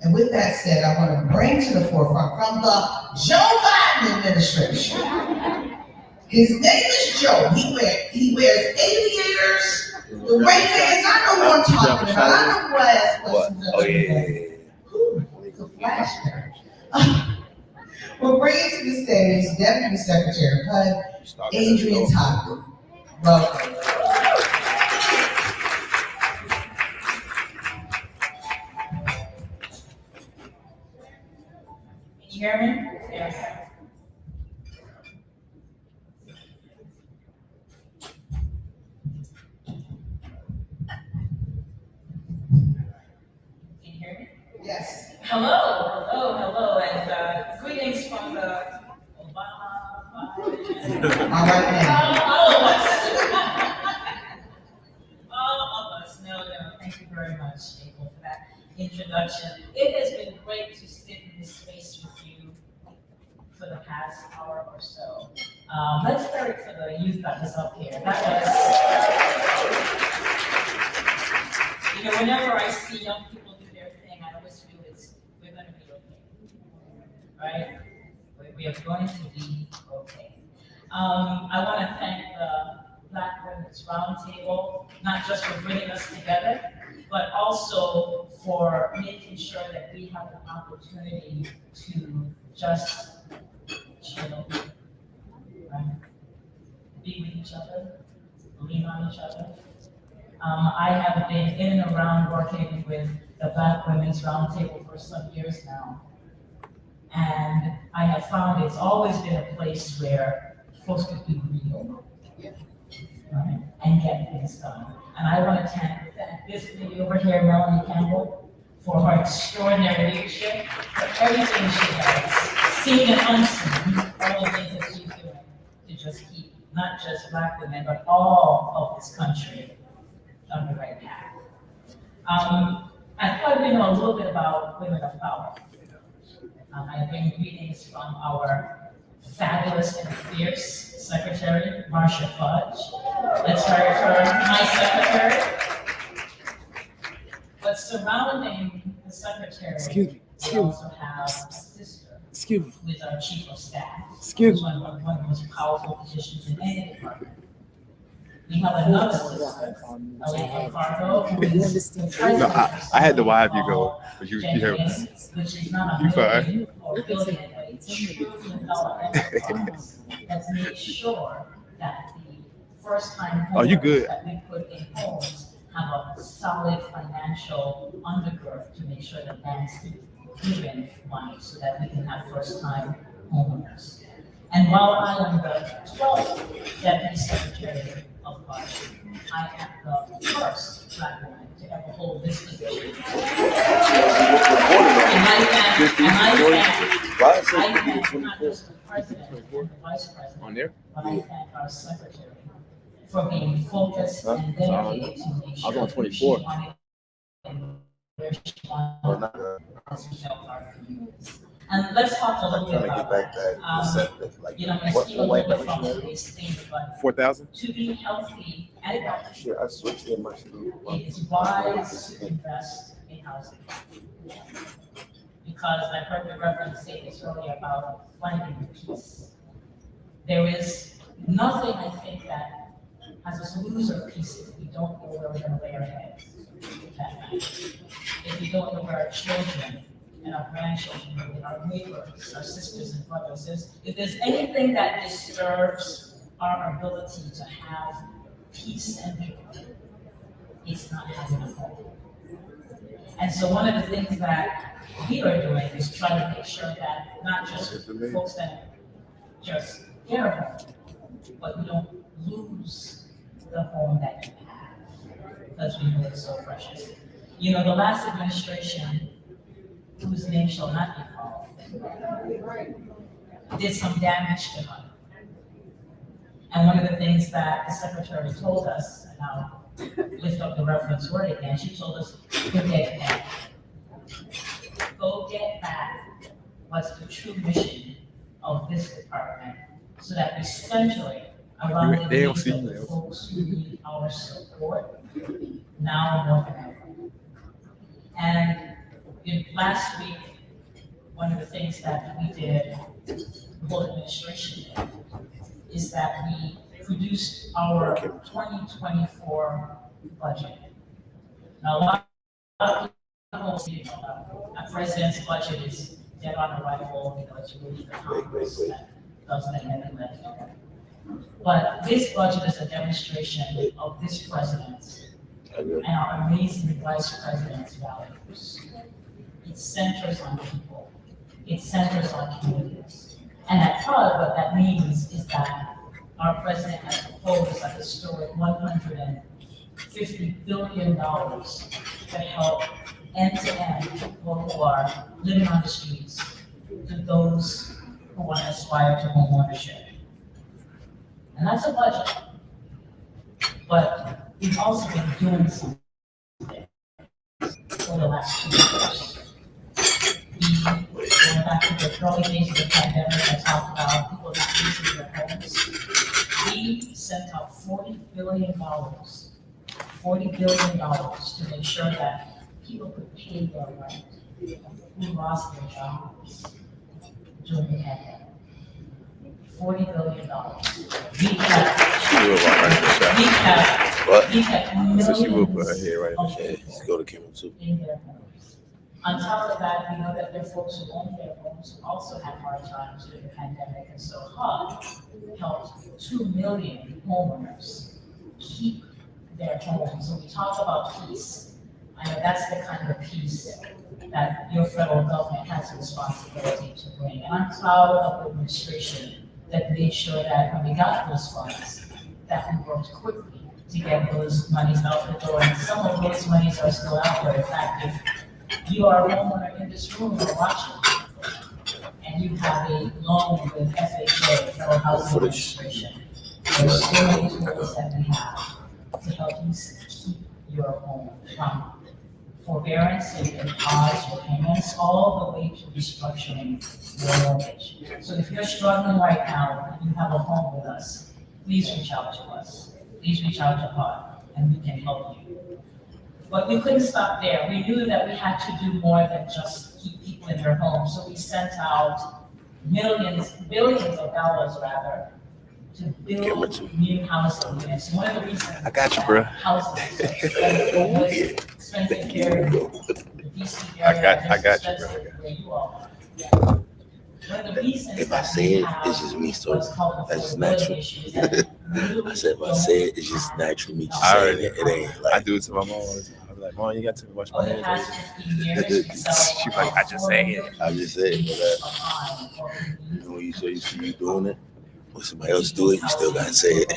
C: And with that said, I want to bring to the forefront from the Joe Biden administration. His name is Joe. He wears aviators, the Ray-Bans. I know who I'm talking about. I know who I ask questions of.
B: Oh, yeah.
C: last year. We're bringing to the stage Deputy Secretary HUD, Adrian Todd. Welcome.
D: Can you hear me? Yes. Can you hear me?
C: Yes.
D: Hello, and greetings from the Obama.
C: All right, ma'am.
D: All of us. All of us. No, thank you very much, April, for that introduction. It has been great to sit in this space with you for the past hour or so. Let's start for the youth that was up here. That was, whenever I see young people do their thing, I always feel we're going to be okay, right? We are going to be okay. I want to thank the Black Women's Roundtable, not just for bringing us together, but also for making sure that we have the opportunity to just chill, right? Be with each other, lean on each other. I have been in and around working with the Black Women's Roundtable for some years now. And I have found it's always been a place where folks could be real, right, and get things done. And I want to thank this lady over here, Melanie Campbell, for her extraordinary leadership, for everything she does, seen and unseen, all the things that she's doing to just keep not just Black women, but all of this country on the right path. I thought we know a little bit about women of power. I bring greetings from our fabulous and fierce secretary, Marcia Fudge. Let's hear it for my secretary. But surrounding the secretary, we also have a sister who is our chief of staff. One of the most powerful positions in any department. We have another sister, Alexa Fargo, who is the president.
A: No, I had to why you go, but you heard me.
D: Which is not a
A: You fine.
D: million or billion, but it's a $1 trillion enterprise that's made sure that the first-time
A: Oh, you
D: homeowners
A: good.
D: that we put in homes have a solid financial undergirth to make sure that banks give in money so that we can have first-time homeowners. And while I am the 12th Deputy Secretary of HUD, I am the first Black woman to ever hold this position. And I thank not just the president and the vice president, but I thank our secretary for being focused and dedicated to make sure that she wanted and where she wanted us to help our communities. And let's talk a little bit about that. I'm going to steal a little bit from today's theme, but
A: 4,000?
D: to be healthy and healthy,
B: I switched it much.
D: it is wise to invest in housing. Because I heard the Reverend say this earlier about finding peace. There is nothing, I think, that has us lose our peace if we don't know where we're going to lay our heads that night. If we don't know where our children and our grandchildren and our neighbors, our sisters and brothers, if there's anything that disturbs our ability to have peace and joy, it's not having a home. And so one of the things that we are doing is trying to make sure that not just folks that just get a home, but we don't lose the home that you have, because we know it's so precious. The last administration, whose name shall not be called, did some damage to HUD. And one of the things that the secretary told us, and I'll lift up the reference word again, she told us, go get back. Go get back what's the true mission of this department, so that we center it around the needs of the folks who need our support now more than ever. And last week, one of the things that we did, the whole administration did, is that we produced our 2024 budget. Now, a lot of A president's budget is dead on arrival, it's really the Congress that does the heavy lifting. But this budget is a demonstration of this president and our amazing vice president's values. It centers on people. It centers on communities. And at HUD, what that means is that our president has proposed a historic $150 billion to help end-to-end people who are living on the streets to those who want to aspire to home ownership. And that's a budget. But we've also been doing something for the last 2 years. Going back to the early days of the pandemic, I talked about people not losing their homes. We sent out $40 billion to make sure that people could pay their rent who lost their jobs during the pandemic. $40 billion. We kept millions of people in their homes. On top of that, we know that there are folks who own their homes who also had hard times during the pandemic, and so HUD helped 2 million homeowners keep their homes. When we talk about peace, I know that's the kind of peace that your federal government has a responsibility to bring. And I'm proud of the administration that made sure that when we got those funds, that we worked quickly to get those monies out the door. And some of those monies are still out there. In fact, if you are a homeowner in this room or watching, and you have a loan with FHA, Federal Housing Administration, there's so many tools that we have to help you keep your home from forbearance, so you can pause your payments, all the way to restructuring your mortgage. So if you're struggling right now and you have a home with us, please reach out to us. Please reach out to HUD, and we can help you. But we couldn't stop there. We knew that we had to do more than just keep people in their homes. So we sent out billions of dollars rather, to build new housing units. One of the reasons
A: I got you, bro.
D: Housing is expensive here, the DC area.
A: I got you, bro.
D: Where you are. One of the reasons
B: If I say it, it's just me, so that's just natural. I said if I say it, it's just natural me just saying it. It ain't like
A: I do it to my mom all the time. I'm like, Mom, you got to wash my
D: over the
A: hands.
D: past 15 years,
A: She's like, I just say it.
B: I just said it, but when you say you see you doing it, when somebody else do it, you still gotta say it.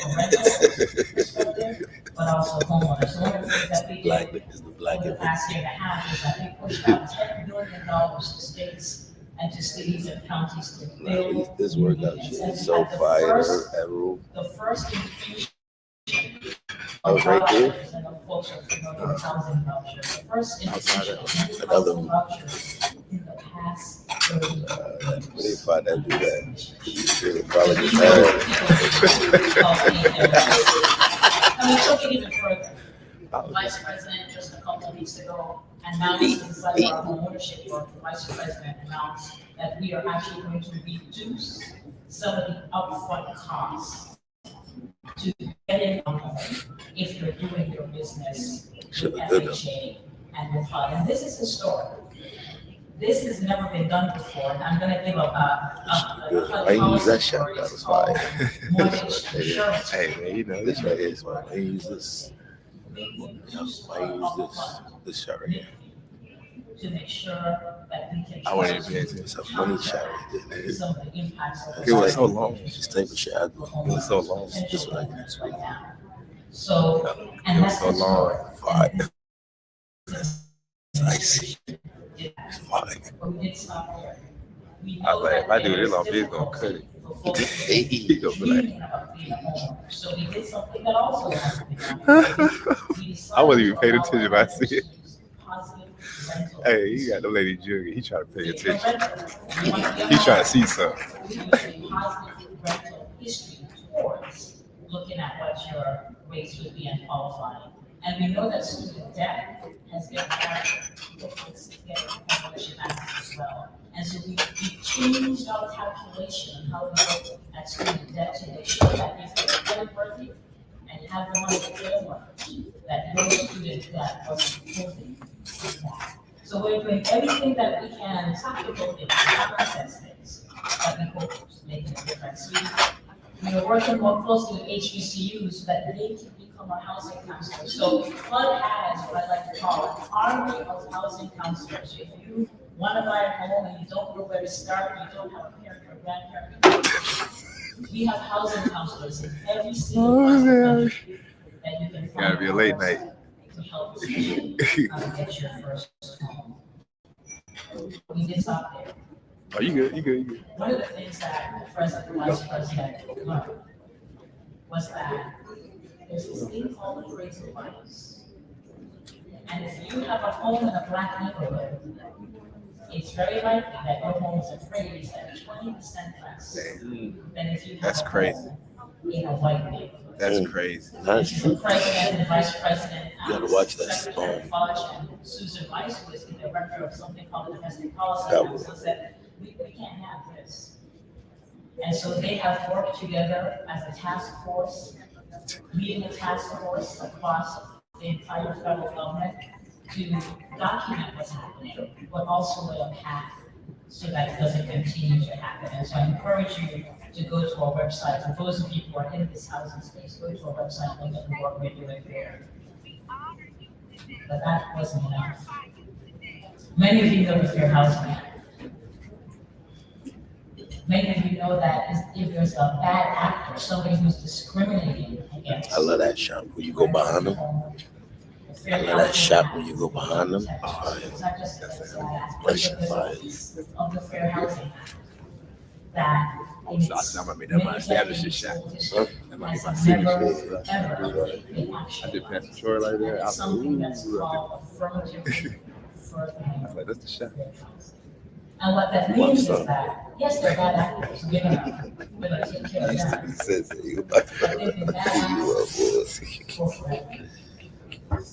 D: But also homeowners. So one of the things that we did
B: It's the black
D: over the past year and a half is that we pushed out $10 billion to states and to cities and counties to build.
B: This workout shit is so fire at room.
D: The first infusion
B: I was right there.
D: and the folks are familiar with housing vouchers. The first infusion of
B: Another
D: housing
B: one.
D: vouchers in the past 30 years.
B: They find that do that. They probably just
D: I mean, took it even further. The Vice President, just a couple of weeks ago, announced inside of our home ownership work, the Vice President announced that we are actually going to reduce some of the upfront costs to get in a home if you're doing your business with FHA and with HUD. And this is historic. This has never been done before, and I'm gonna give
B: I use that shot. That was fire.
D: mortgage insurance.
A: Hey, man, you know,
B: This right here is fire. I use this. I use this shot right here.
D: To make sure that we can.
A: I want to be
B: It's a money shot right there.
D: Some of the impacts of.
A: It was so long.
B: This type of shit I do.
A: It was so long.
B: This what I do too.
D: Right now. So, and
A: It was
D: that's
A: so long.
B: Fire. I see. It's fire.
D: But we did stop there. We
A: I
D: know
A: was like,
D: that
A: if I do
D: there
A: this
D: is
A: long, he's gonna cut it.
D: difficulty for folks
A: He gonna be like,
D: dreaming about being a homeowner. So we did something that also has to be done. We
A: I wasn't even
D: decided
A: paying
D: to
A: attention
D: allow
A: if I see it.
D: positive rental.
A: Hey, he got no lady junior. He trying to pay
D: It's a
A: attention.
D: rental. We want to
A: He trying to see something.
D: We use a positive rental history towards looking at what your rates would be and qualifying. And we know that student debt has been harder to get homeownership access as well. And so we changed our calculation of how we look at student debt to make sure that if you're credit worthy and you have the money to pay a mortgage, that your student debt wasn't holding you back. So we're doing everything that we can, practical things, common sense things, that we hope is making a difference. We are working more closely with HBCUs so that they can become our housing counselors. So FLOOD has what I like to call an army of housing counselors. If you want to buy a home and you don't know where to start, you don't have a parent or grandparent, we have housing counselors in every single part of the country that you can find.
A: Gotta be a late night.
D: To help you get your first home. We did talk there.
A: Oh, you good, you good, you good.
D: One of the things that the president, vice president learned was that there's this thing called appraisal bias. And if you have a home in a Black neighborhood, it's very likely that your home is appraised at 20% less than if you have
A: That's
D: a
A: crazy.
D: home in a white neighborhood.
A: That's crazy.
D: This is the president and vice president,
B: You gotta watch that
D: Secretary
B: storm.
D: Fudge and Susan Rice, who is the director of something called the Domestic Policy Council, said, we can't have this. And so they have worked together as a task force, leading a task force across the entire federal government to document what's happening, but also lay a path so that it doesn't continue to happen. And so I encourage you to go to our website. For those of you who are in this housing space, go to our website and look at the work we're doing there. But that wasn't enough. Many of you know the Fair Housing Act. Many of you know that if there's a bad actor, somebody who's discriminating against.
B: I love that shot where you go behind them. I love that shot when you go behind them.
D: It's not just against bad actors,
B: Bless
D: but
B: your
D: there's a piece of the Fair Housing Act that
A: I'm gonna make that my establishment shot. That might be my signature. I did Pastor Troy like that. I was
D: Something that's
A: like,
D: called affirmative
A: I was like, that's the shot.
D: And what that means is that, yes, they're bad actors, we're gonna take care of them.
B: He says that you
D: But they've been bad actors for forever.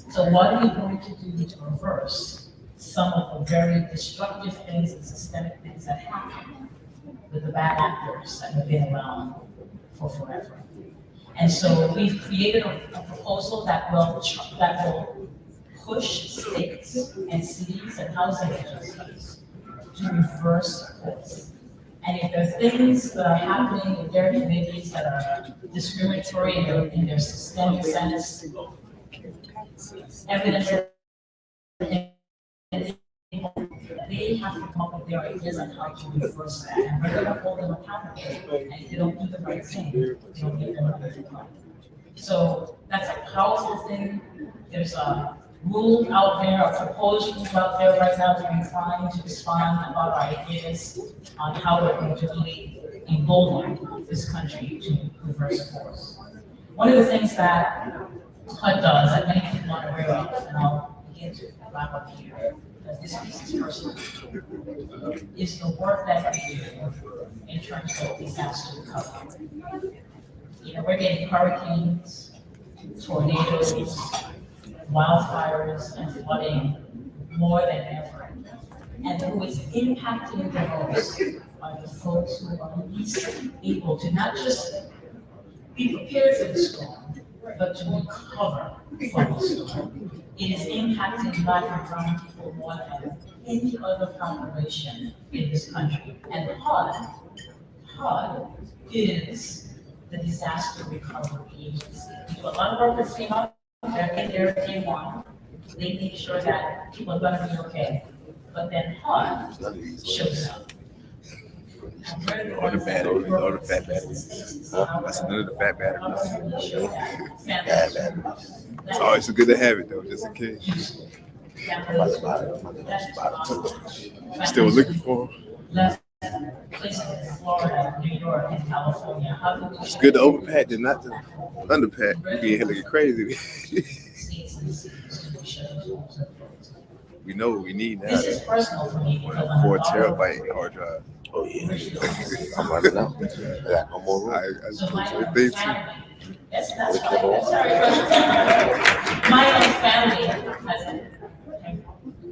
D: So what are we going to do to reverse some of the very destructive things and systemic things that happen with the bad actors that have been around for forever? And so we've created a proposal that will push states and cities and housing agencies to reverse this. And if there are things that are happening in their communities that are discriminatory in their systemic sense, evidence that they have to come up with their ideas on how to reverse that. And we're gonna hold them accountable. And if they don't do the right thing, they don't get them under control. So that's a powerful thing. There's a rule out there, a proposed rule out there right now that we're trying to respond about our ideas on how we're going to really embolden this country to reverse course. One of the things that HUD does that many people aren't aware of, and I'll begin to wrap up here, because this piece is personal, is the work that we do in terms of disaster recovery. You know, we're getting hurricanes, tornadoes, wildfires, and flooding more than ever. And who is impacting the most are the folks who are least able to not just be prepared for the storm, but to recover from the storm. It is impacting Black and brown people more than any other population in this country. And HUD is the disaster recovery agency. We do a lot of work with FEMA. They're in there day one. They make sure that people are gonna be okay. But then HUD shows up.
A: All the batteries, all the fat batteries. That's none of the fat batteries.
B: bad batteries.
A: It's always so good to have it though, just in case. Still looking for them.
D: Places in Florida, New York, and California. How do we
A: It's good to overpack than not to underpack. You be here looking crazy.
D: states and cities to make sure those homes are built?
A: We know what we need now.
D: This is personal for me because I'm
A: 4
D: a
A: terabyte hard drive.
B: Oh yeah, I'm running out. I got no more room.
A: I
D: So my
A: told
D: own
A: you
D: family, that's right, sorry, my own family has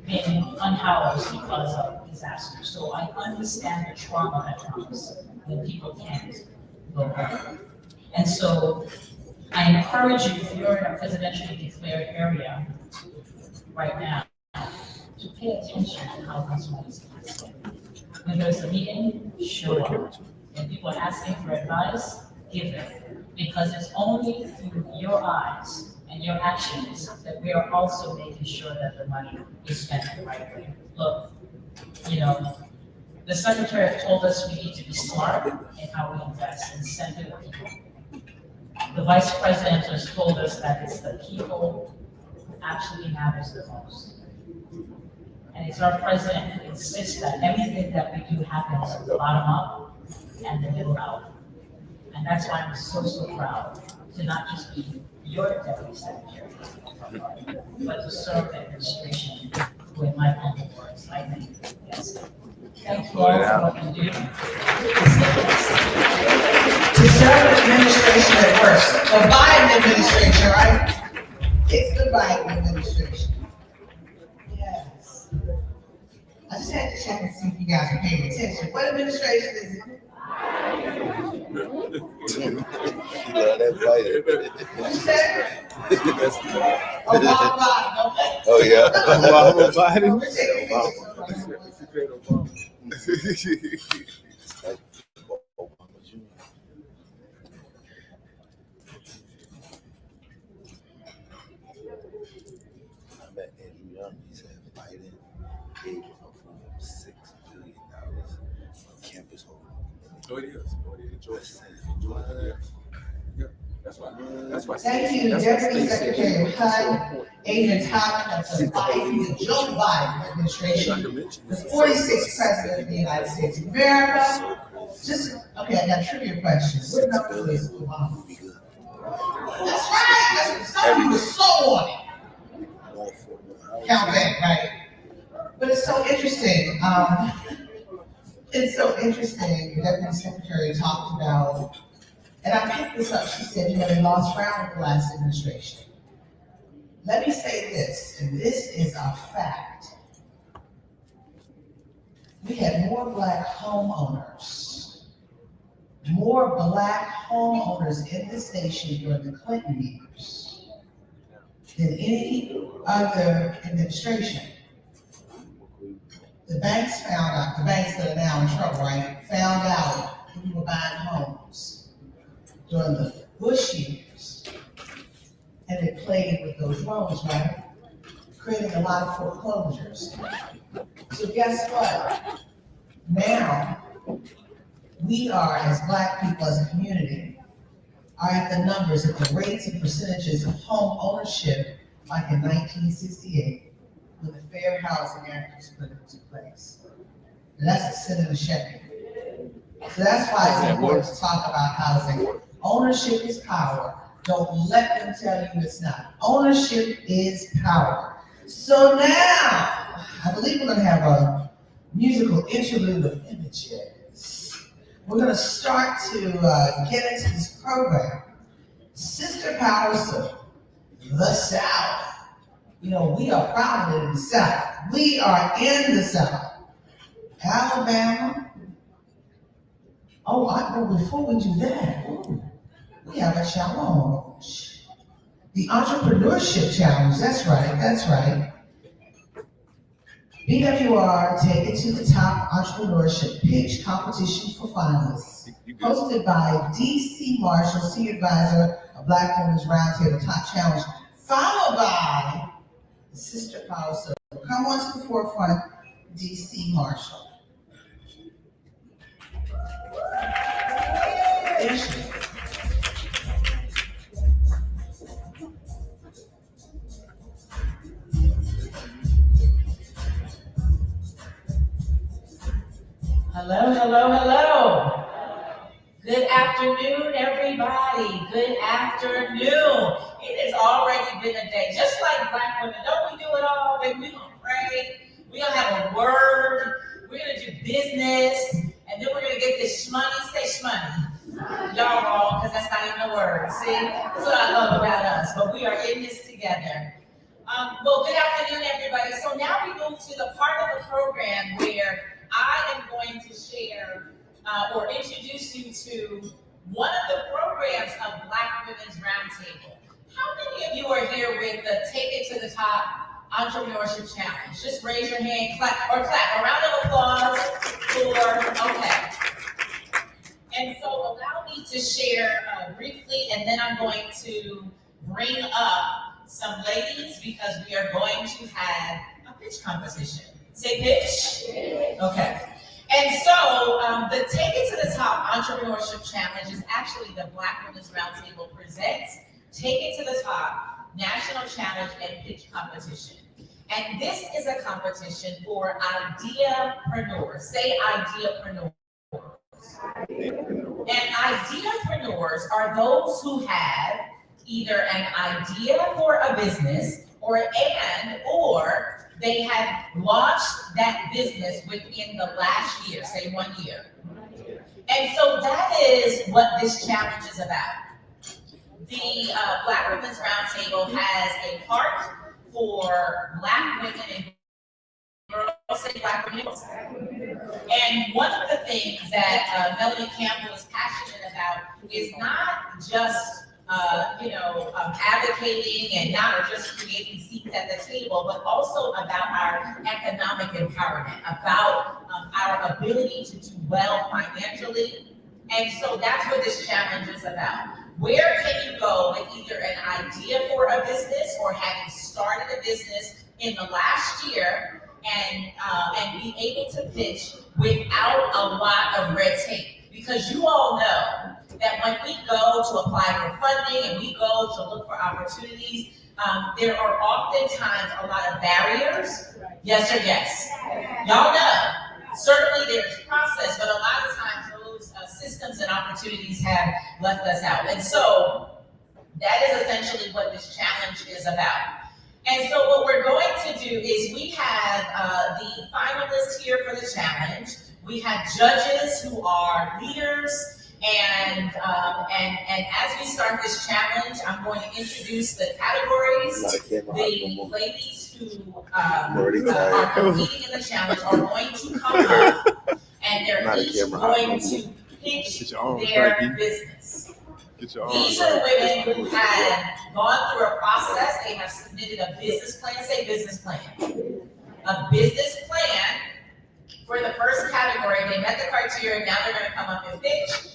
D: been unhoused because of disasters. So I understand the trauma that comes when people can't go home. And so I encourage you, if you're in a presidentially declared area right now,
L: to pay attention to how this money is being spent. When there's a meeting, show up. When people are asking for advice, give it. Because it's only through your eyes and your actions that we are also making sure that the money is spent the right way. Look, you know, the secretary told us we need to be smart in how we invest and send it to people. The vice president has told us that it's the people who actually matters the most. And it's our president who insists that everything that we do happens bottom up and the middle out. And that's why I'm so proud to not just be your deputy secretary, but to serve the administration with my humble words. I think, yes. Thank you all for what you do.
C: To serve the administration at worst, the Biden administration, right? It's the Biden administration. Yes. I just had to check and see if you guys are paying attention. What administration is it? What you said? Obama Biden, okay.
B: Oh, yeah.
A: Obama Biden.
B: I met Andrew Young. He said Biden gave $6 billion on campus home.
A: Oh, it is. Oh, it is. Yeah, that's why.
C: Thank you, Deputy Secretary HUD, Agent Thomas, of the Biden, the Joe Biden administration, the 46th President of the United States of America. Just, okay, I got a trivia question. What number is Obama? That's right, some people so on it. Count that, right? But it's so interesting. It's so interesting. The Deputy Secretary talked about, and I picked this up. She said, you know, they lost ground with the last administration. Let me say this, and this is a fact. We had more black homeowners in this nation during the Clinton years than any other administration. The banks found out, the banks that are now in trouble, right, found out that we were buying homes during the Bush years. And they played with those loans, right? Creating a lot of foreclosures. So guess what? Now, we are, as black people, as a community, are at the numbers, at the rates and percentages of home ownership like in 1968, when the Fair Housing Act was put into place. And that's a sin and a shepherd. So that's why it's important to talk about housing. Ownership is power. Don't let them tell you it's not. Ownership is power. So now, I believe we're going to have a musical interlude of images. We're going to start to get into this program. Sister Powers of the South. You know, we are proud of it in the South. We are in the South. Alabama. Oh, I know before we do that, we have a challenge. The Entrepreneurship Challenge, that's right. BWR, Take It to the Top Entrepreneurship Pitch Competition for Finalists. Hosted by DC Marshall, Senior Advisor of Black Women's Roundtable Top Challenge, followed by the Sister Power Circle. Come on to the forefront, DC Marshall. There she is.
L: Hello. Good afternoon, everybody. Good afternoon. It has already been a day, just like Black women. Don't we do it all? We're going to pray. We're going to have a word. We're going to do business. And then we're going to get this shmoney. Say shmoney. Y'all wrong, because that's not even a word. See? That's what I love about us. But we are in this together. Well, good afternoon, everybody. So now we move to the part of the program where I am going to share or introduce you to one of the programs of Black Women's Roundtable. How many of you are here with the Take It to the Top
G: Entrepreneurship Challenge. Just raise your hand, clap, or clap. A round of applause for, okay. And so allow me to share briefly, and then I'm going to bring up some ladies because we are going to have a pitch competition. Say pitch? Okay. And so the Take It to the Top Entrepreneurship Challenge is actually the Black Women's Roundtable presents Take It to the Top National Challenge and Pitch Competition. And this is a competition for ideapreneurs. Say ideapreneurs. And ideapreneurs are those who have either an idea for a business or they have launched that business within the last year, say 1 year. And so that is what this challenge is about. The Black Women's Roundtable has a heart for Black women and girls, say Black women. And one of the things that Melanie Campbell is passionate about is not just advocating and not just creating seats at the table, but also about our economic empowerment, about our ability to do well financially. And so that's what this challenge is about. Where can you go with either an idea for a business or having started a business in the last year and be able to pitch without a lot of red tape? Because you all know that when we go to apply for funding and we go to look for opportunities, there are oftentimes a lot of barriers. Yes or yes? Y'all know. Certainly there's process, but a lot of times those systems and opportunities have left us out. And so that is essentially what this challenge is about. And so what we're going to do is we have the finalists here for the challenge. We have judges who are leaders. And as we start this challenge, I'm going to introduce the categories. The ladies who are competing in the challenge are going to come up, and they're each going to pitch their business. These are the women who have gone through a process. They have submitted a business plan. Say business plan. A business plan for the first category. They met the criteria. Now they're going to come up and pitch.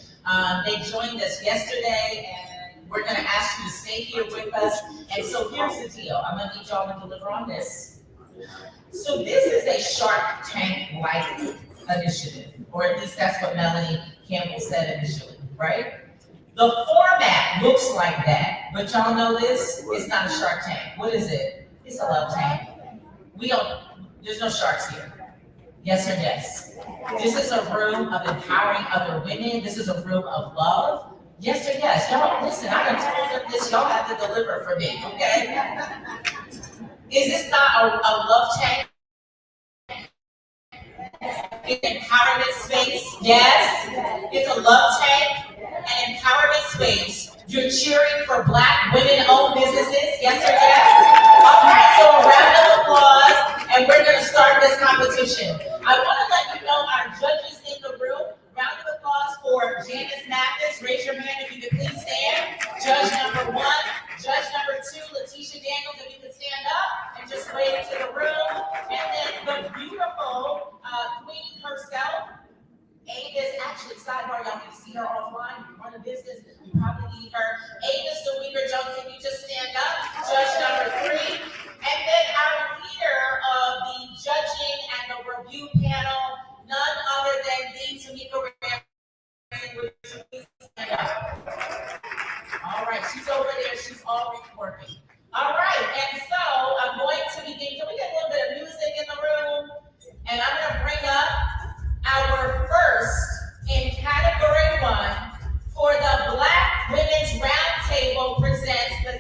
G: They joined us yesterday, and we're going to ask you to stay here with us. And so here's the deal. I'm going to need y'all to deliver on this. So this is a Shark Tank-like initiative, or at least that's what Melanie Campbell said initially, right? The format looks like that, but y'all know this? It's not a Shark Tank. What is it? It's a love tank. There's no sharks here. Yes or yes? This is a room of empowering other women. This is a room of love. Yes or yes? Y'all, listen, I done told them this. Y'all have to deliver for me, okay? Is this not a love tank? It's an empowerment space. Yes. It's a love tank, an empowerment space. You're cheering for Black women-owned businesses. Yes or yes? Okay, so a round of applause, and we're going to start this competition. I want to let you know our judges in the room. Round of applause for Janice Mathis. Raise your hand if you could please stand. Judge number 1. Judge number 2, Letitia Daniels, if you could stand up and just wave to the room. And then the beautiful queen herself, Avis, actually, sidebar, y'all need to see her offline. You run a business, you probably need her. Avis DeWeaver-Jones, can you just stand up? Judge number 3. And then our leader of the judging and the review panel, none other than the Tamika Ramsey. Stand up. All right, she's over there. She's already working. All right, and so I'm going to begin. Can we get a little bit of music in the room? And I'm going to bring up our first in category 1 for the Black Women's Roundtable presents the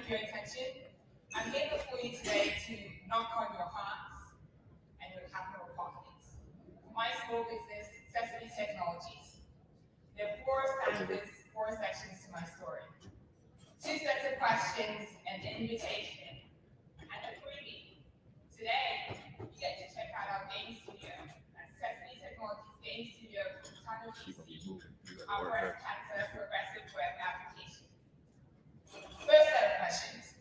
M: for your attention. I'm here before you today to knock on your hearts and your capital pockets. My small business, Sesame Technologies. There are 4 stanzas, 4 sections to my story. 2 sets of questions, and an invitation, and a freebie. Today, you get to check out our game studio at Sesame Technologies Game Studio from Tunnel DC, our breast cancer progressive web application. First set of questions.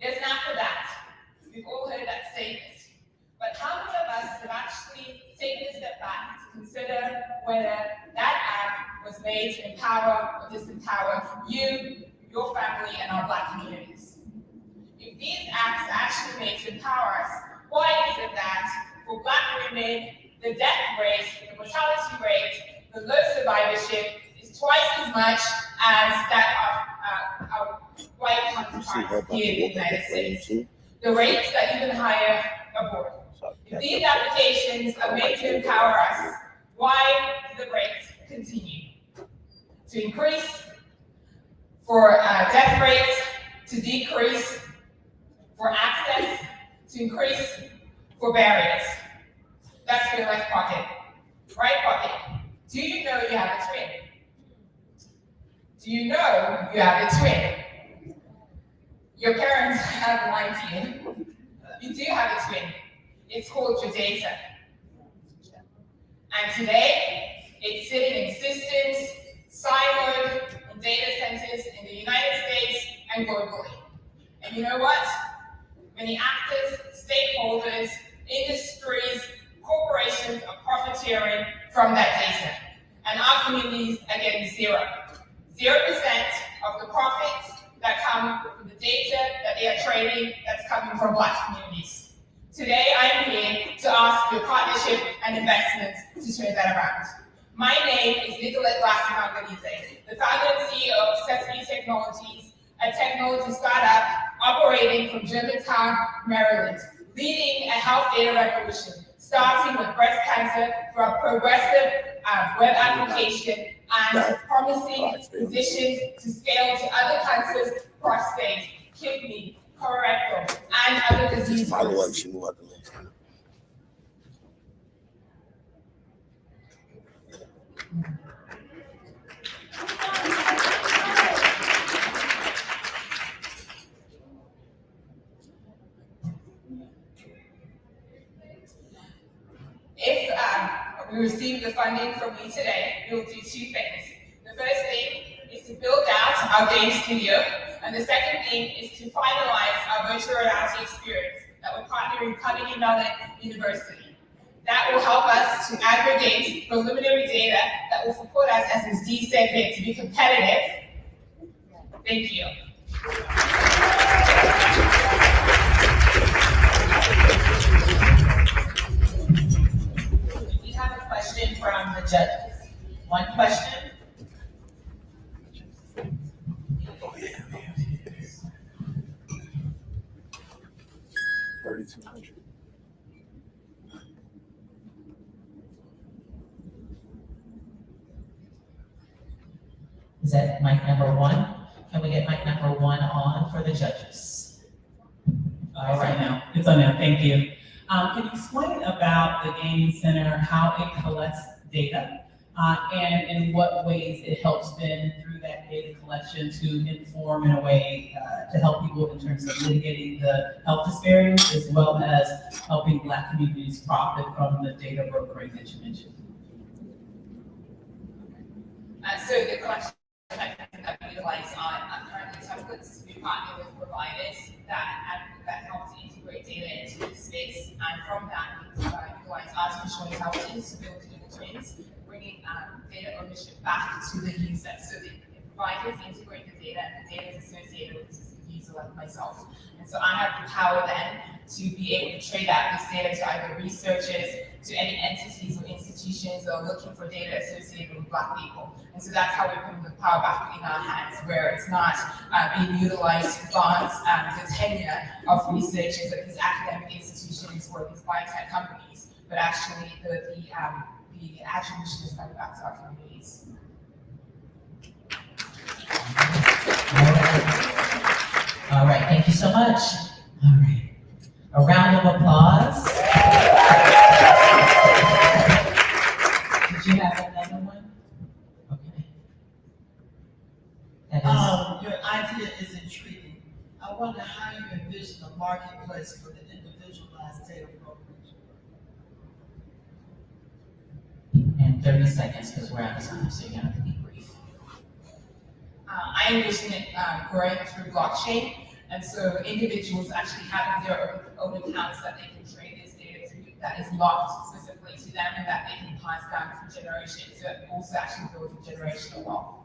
M: There's an app for that. We've all heard that statement. But how many of us have actually taken a step back to consider whether that app was made to empower or disempower you, your family, and our Black communities? If these apps are actually made to empower us, why is it that for Black women, the death rate, the mortality rate, the low survivorship is twice as much as that of our white counterparts here in the United States? The rates are even higher abroad. If these applications are made to empower us, why do the rates continue to increase? For death rates to decrease, for access to increase, for barriers. That's your left pocket. Right pocket. Do you know you have a twin? Do you know you have a twin? Your parents have lied to you. You do have a twin. It's called your data. And today, it's sitting in systems, siloed in data centers in the United States and globally. And you know what? Many actors, stakeholders, industries, corporations are profiteering from that data. And our communities are getting 0% of the profits that come from the data that they are trading that's coming from Black communities. Today, I'm here to ask for partnership and investments to turn that around. My name is Nicolette Glassman-Organize, the founder and CEO of Sesame Technologies, a technology startup operating from Germantown, Maryland, leading a health data revolution, starting with breast cancer through a progressive web application and promising physicians to scale to other cancers, prostate, kidney, colorectal, and other diseases. If we receive the funding from you today, we'll do 2 things. The first thing is to build out our game studio, and the second thing is to finalize our virtual reality experience that we're partnering with Carnegie Mellon University. That will help us to aggregate preliminary data that will support us, as Ms. D said here, to be competitive. Thank you. We have a question from the judges. One question.
B: Oh, yeah. 3,200.
L: Is that mic number 1? Can we get mic number 1 on for the judges? All right, now.
N: It's on now, thank you. Can you explain about the Gaming Center, how it collects data, and in what ways it helps them through that data collection to inform in a way to help people in terms of mitigating the health disparities, as well as helping Black communities profit from the data brokering that you mentioned?
M: So the question that we utilize on currently templates, we partner with providers that help to integrate data into the space, and from that we utilize artificial intelligence to build digital twins, bringing data ownership back to the user. So the providers integrate the data, and the data is associated with the user like myself. And so I have the power then to be able to trade out this data to either researchers, to any entities or institutions that are looking for data associated with Black people. And so that's how we bring the power back in our hands, where it's not being utilized to advance the tenure of researchers at these academic institutions or these biotech companies, but actually the attribution is coming back to our communities.
L: All right,
N: Thank you so much. All right. A round of applause. Did you have another one? Okay. That is,
C: Your idea is intriguing. I wonder how you envision the marketplace for the individualized data program.
N: and 30 seconds because we're out of time, so you have to be brief.
M: I envision it growing through blockchain, and so individuals actually having their own accounts that they can trade this data to, that is locked specifically to them, and that they can pass down through generations. So it also actually builds a generational wealth.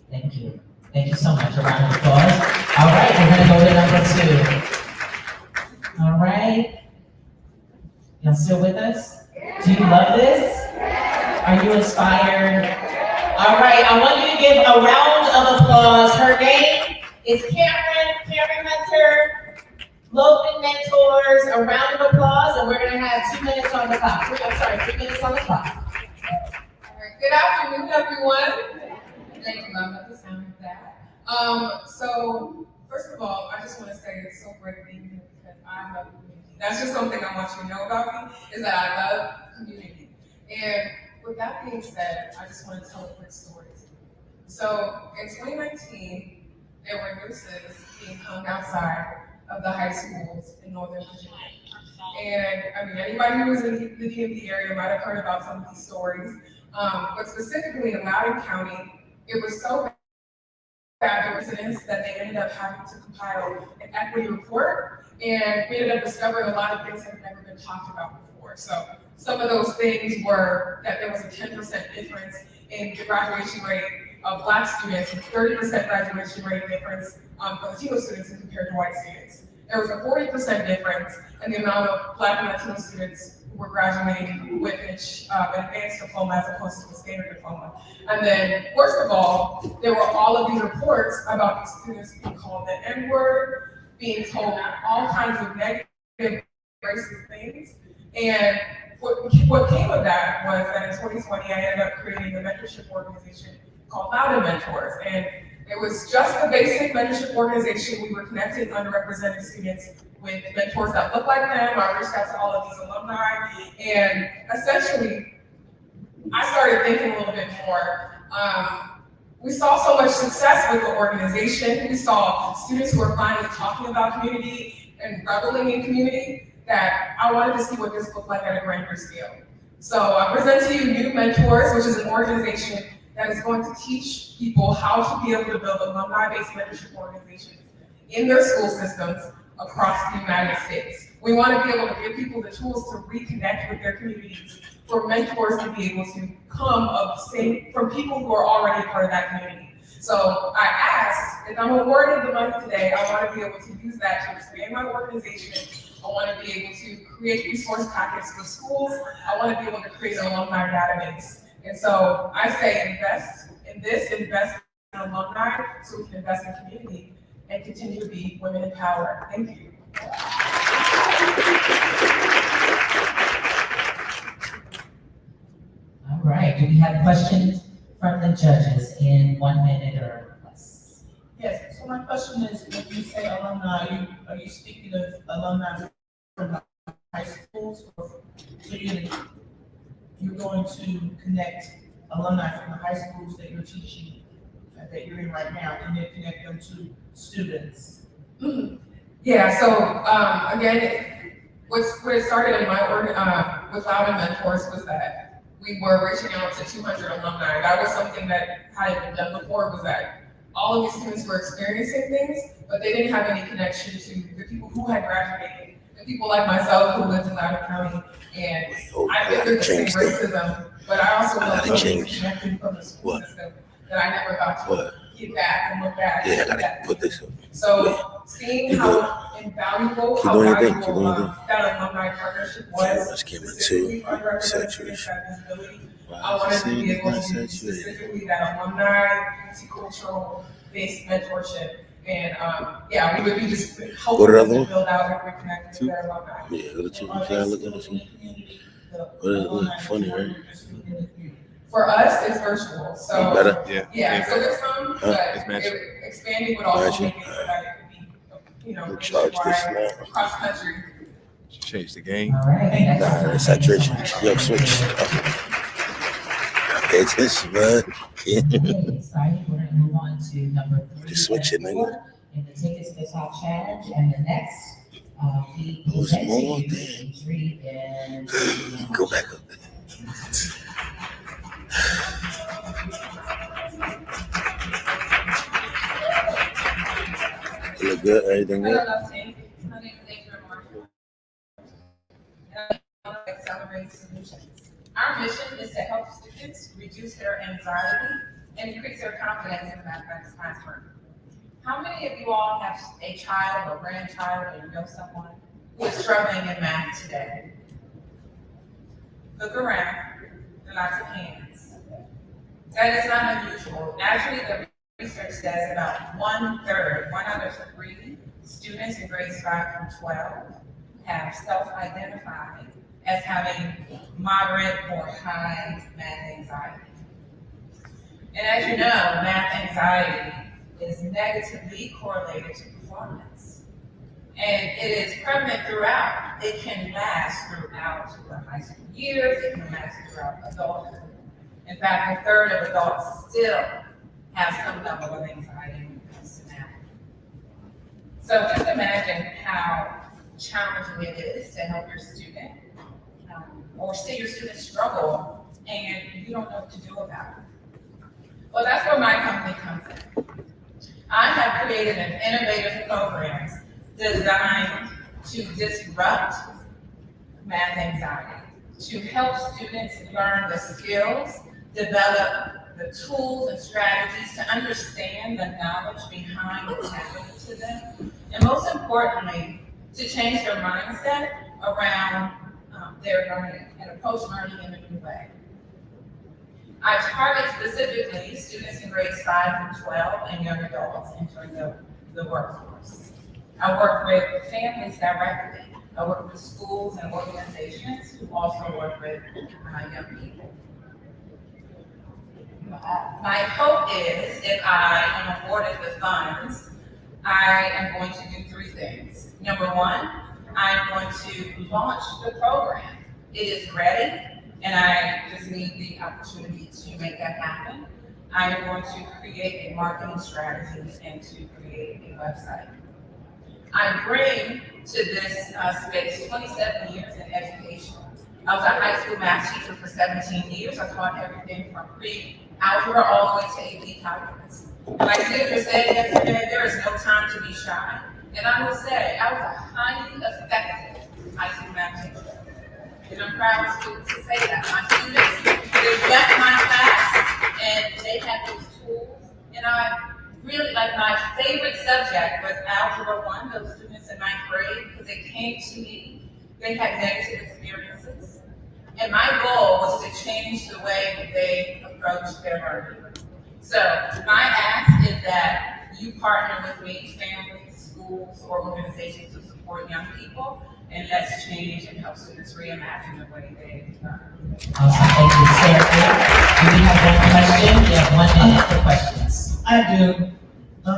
N: Thank you. Thank you so much. A round of applause. All right, we're going to go to number 2. All right. Y'all still with us? Do you love this? Are you inspired? All right, I want you to give a round of applause. Her name is Karen Hunter, Logan Mentors. A round of applause, and we're going to have 2 minutes on the clock. 3 minutes on the clock.
O: All right, good afternoon, everyone. Thank you, Mom, not the sound of that. So, first of all, I just want to say it's so great being here because I love community. That's just something I want you to know about me, is that I love community. And with that being said, I just want to tell a quick story. So, in 2019, there were nooses being hung outside of the high schools in Northern Virginia. And I mean, anybody who was in the DMV area might have heard about some of these stories. But specifically in Loudoun County, it was so bad, the residents, that they ended up having to compile an equity report, and we ended up discovering a lot of things that had never been talked about before. So some of those things were that there was a 10% difference in the graduation rate of Black students and 30% graduation rate difference for Latino students compared to white students. There was a 40% difference in the amount of Black and Latino students who were graduating with an advanced diploma as opposed to a standard diploma. And then, worst of all, there were all of these reports about these students being called the N-word, being told all kinds of negative, racist things. And what came of that was that in 2020, I ended up creating a mentorship organization called Loudoun Mentors. And it was just a basic mentorship organization. We were connecting underrepresented students with mentors that look like them. I reached out to all of these alumni, and essentially, I started thinking a little bit more. We saw so much success with the organization. We saw students who were finally talking about community and reveling in community, that I wanted to see what this looked like at a grander scale. So I present to you New Mentors, which is an organization that is going to teach people how to be able to build alumni-based mentorship organizations in their school systems across the United States. We want to be able to give people the tools to reconnect with their communities, for mentors to be able to come from people who are already a part of that community. So I asked, if I'm awarded the money today, I want to be able to use that to expand my organization. I want to be able to create resource packets for schools. I want to be able to create an alumni database. And so I say invest in this, invest in alumni, so we can invest in community and continue to be women in power. Thank you.
N: All right, do we have questions from the judges in 1 minute or less?
C: Yes, so my question is, when you say alumni, are you speaking of alumni from the high schools? Or so you're going to connect alumni from the high schools that you're teaching, that you're in right now, and then connect them to students?
O: Yeah, so again, what started in my org with Loudoun Mentors was that we were reaching out to 200 alumni. That was something that hadn't been done before, was that all of these students were experiencing things, but they didn't have any connection to the people who had graduated, the people like myself who lived in Loudoun County, and I've been through the same racism, but I also felt disconnected from the school system that I never got to get back and look back.
B: Yeah, I gotta put this up.
O: So seeing how invaluable, that alumni partnership was, specifically for underrepresented students at disability, I wanted to be able to do specifically that alumni, multicultural-based mentorship. And yeah, we would be just helping them to build out and reconnect with their alumni.
B: Yeah, go to 2. Look at this one. Look funny, right?
O: For us, it's virtual. So
B: better?
O: yeah. So there's some, but expanding would also make it so that it could be
B: Charge this now.
O: cross country.
A: Change the game.
H: All right.
B: Nah, that's hydration. Yo, switch. Pay attention, man.
H: Okay, excited. We're gonna move on to number 3.
B: Just switch it,
H: and
B: nigga.
H: 4 in the Tickets to Talk challenge, and the next we
B: Who's
H: present to
B: more
H: you
B: than-
H: a treat and
B: Go back up. You look good? Everything good?
O: Hello, team. My name is Adrian Marshall. And I'm of Accelerate Solutions. Our mission is to help students reduce their anxiety and increase their confidence in the mathematics classroom. How many of you all have a child or grandchild or know someone who is struggling in math today? Look around. There are lots of hands. That is not unusual. Actually, the research says about 1/3, 1 out of 3 students in grades 5 through 12 have self-identified as having moderate or high math anxiety. And as you know, math anxiety is negatively correlated to performance. And it is prevalent throughout. It can last throughout the high school years, it can last throughout adulthood. In fact, 1/3 of adults still have some level of anxiety when it comes to math. So just imagine how challenging it is to help your student or see your student struggle and you don't know what to do about it. Well, that's where my company comes in. I have created an innovative program designed to disrupt math anxiety, to help students learn the skills, develop the tools and strategies to understand the knowledge behind what's happening to them, and most importantly, to change their mindset around their learning and approach learning in a new way. I target specifically students in grades 5 through 12 and young adults entering the workforce. I work with families directly. I work with schools and organizations who also work with young people. My hope is, if I am awarded the funds, I am going to do 3 things. Number 1, I'm going to launch the program. It is ready, and I just need the opportunity to make that happen. I am going to create a marketing strategy and to create a website. I bring to this space 27 years in education. I was a high school math teacher for 17 years. I taught everything from pre-algebra all the way to AP calculus. Like Victor said yesterday, there is no time to be shy. And I will say, I was a highly effective high school math teacher. And I'm proud to say that. My students, they left my class and they had those tools. And I really, like, my favorite subject was Algebra 1, those students in 9th grade, because they came to me, they had negative experiences. And my goal was to change the way they approach their learning. So my ask is that you partner with me, families, schools, or organizations to support young people, and let's change and help students reimagine the way they learn.
H: Awesome, thank you, Sarah. Do we have one question? We have 1 minute for questions.
P: I do.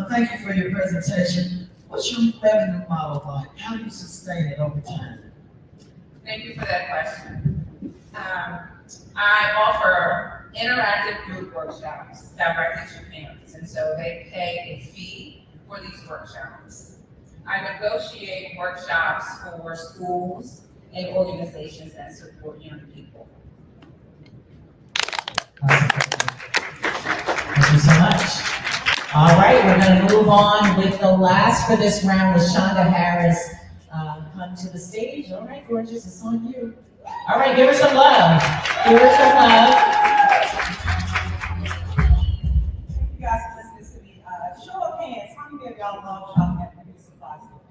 P: Thank you for your presentation. What's your revenue model like? How do you sustain it over time?
O: Thank you for that question. I offer interactive group workshops directly to parents, and so they pay a fee for these workshops. I negotiate workshops for schools and organizations that support young people.
H: Thank you so much. All right, we're going to move on with the last for this round with Shonda Harris. Come to the stage. All right, gorgeous, it's on you. All right, give her some love. Give her some love.
C: You guys are listening to me. Show of hands, how many of y'all love shopping at the beauty supply store?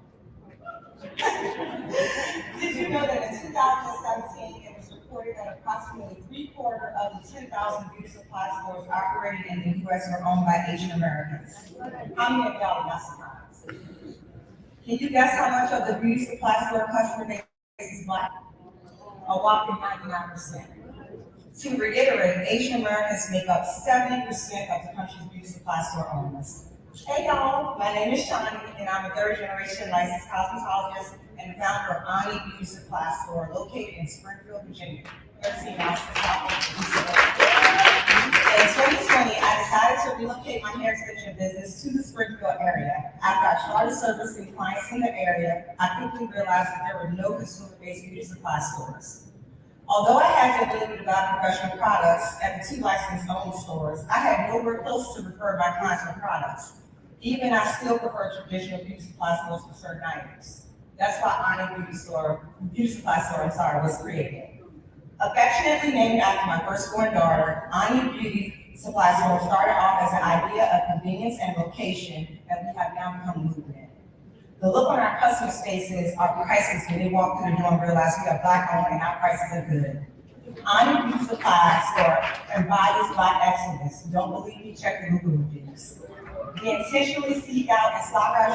C: Did you know that in 2017, it was reported that approximately 3/4 of the 10,000 beauty supply stores operating in the U.S. were owned by Asian Americans? How many of y'all are not surprised? Can you guess how much of the beauty supply store customer base is Black? A whopping 99%. To reiterate, Asian Americans make up 70% of the country's beauty supply store owners.
Q: Hey y'all, my name is Shani and I'm a third generation licensed cosmetologist and the founder of Ani Beauty Supply Store located in Springfield, Virginia. 13 miles south of In 2020, I decided to relocate my hair extension business to the Springfield area. After I started servicing clients in the area, I quickly realized that there were no consumer-based beauty supply stores. Although I had the ability to buy professional products at the 2 licensed owned stores, I had nowhere close to refer my clients for products. Even I still prefer traditional beauty supply stores for certain items. That's why Ani Beauty Supply Store, was created. Affectionately named after my firstborn daughter, Ani Beauty Supply Store started off as an idea of convenience and location that we have now become a movement. The look on our customers' faces are priceless when they walk through the door and realize we are Black owned and our prices are good. Ani Beauty Supply Store embodies Black excellence. Don't believe me? Check the Google reviews. We intentionally seek out and stock our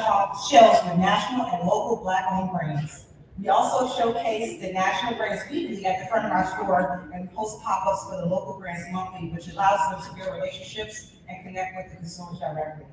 Q: shelves with national and local Black owned brands. We also showcase the national brands weekly at the front of our store and post pop-ups for the local brands monthly, which allows them to build relationships and connect with the consumers directly.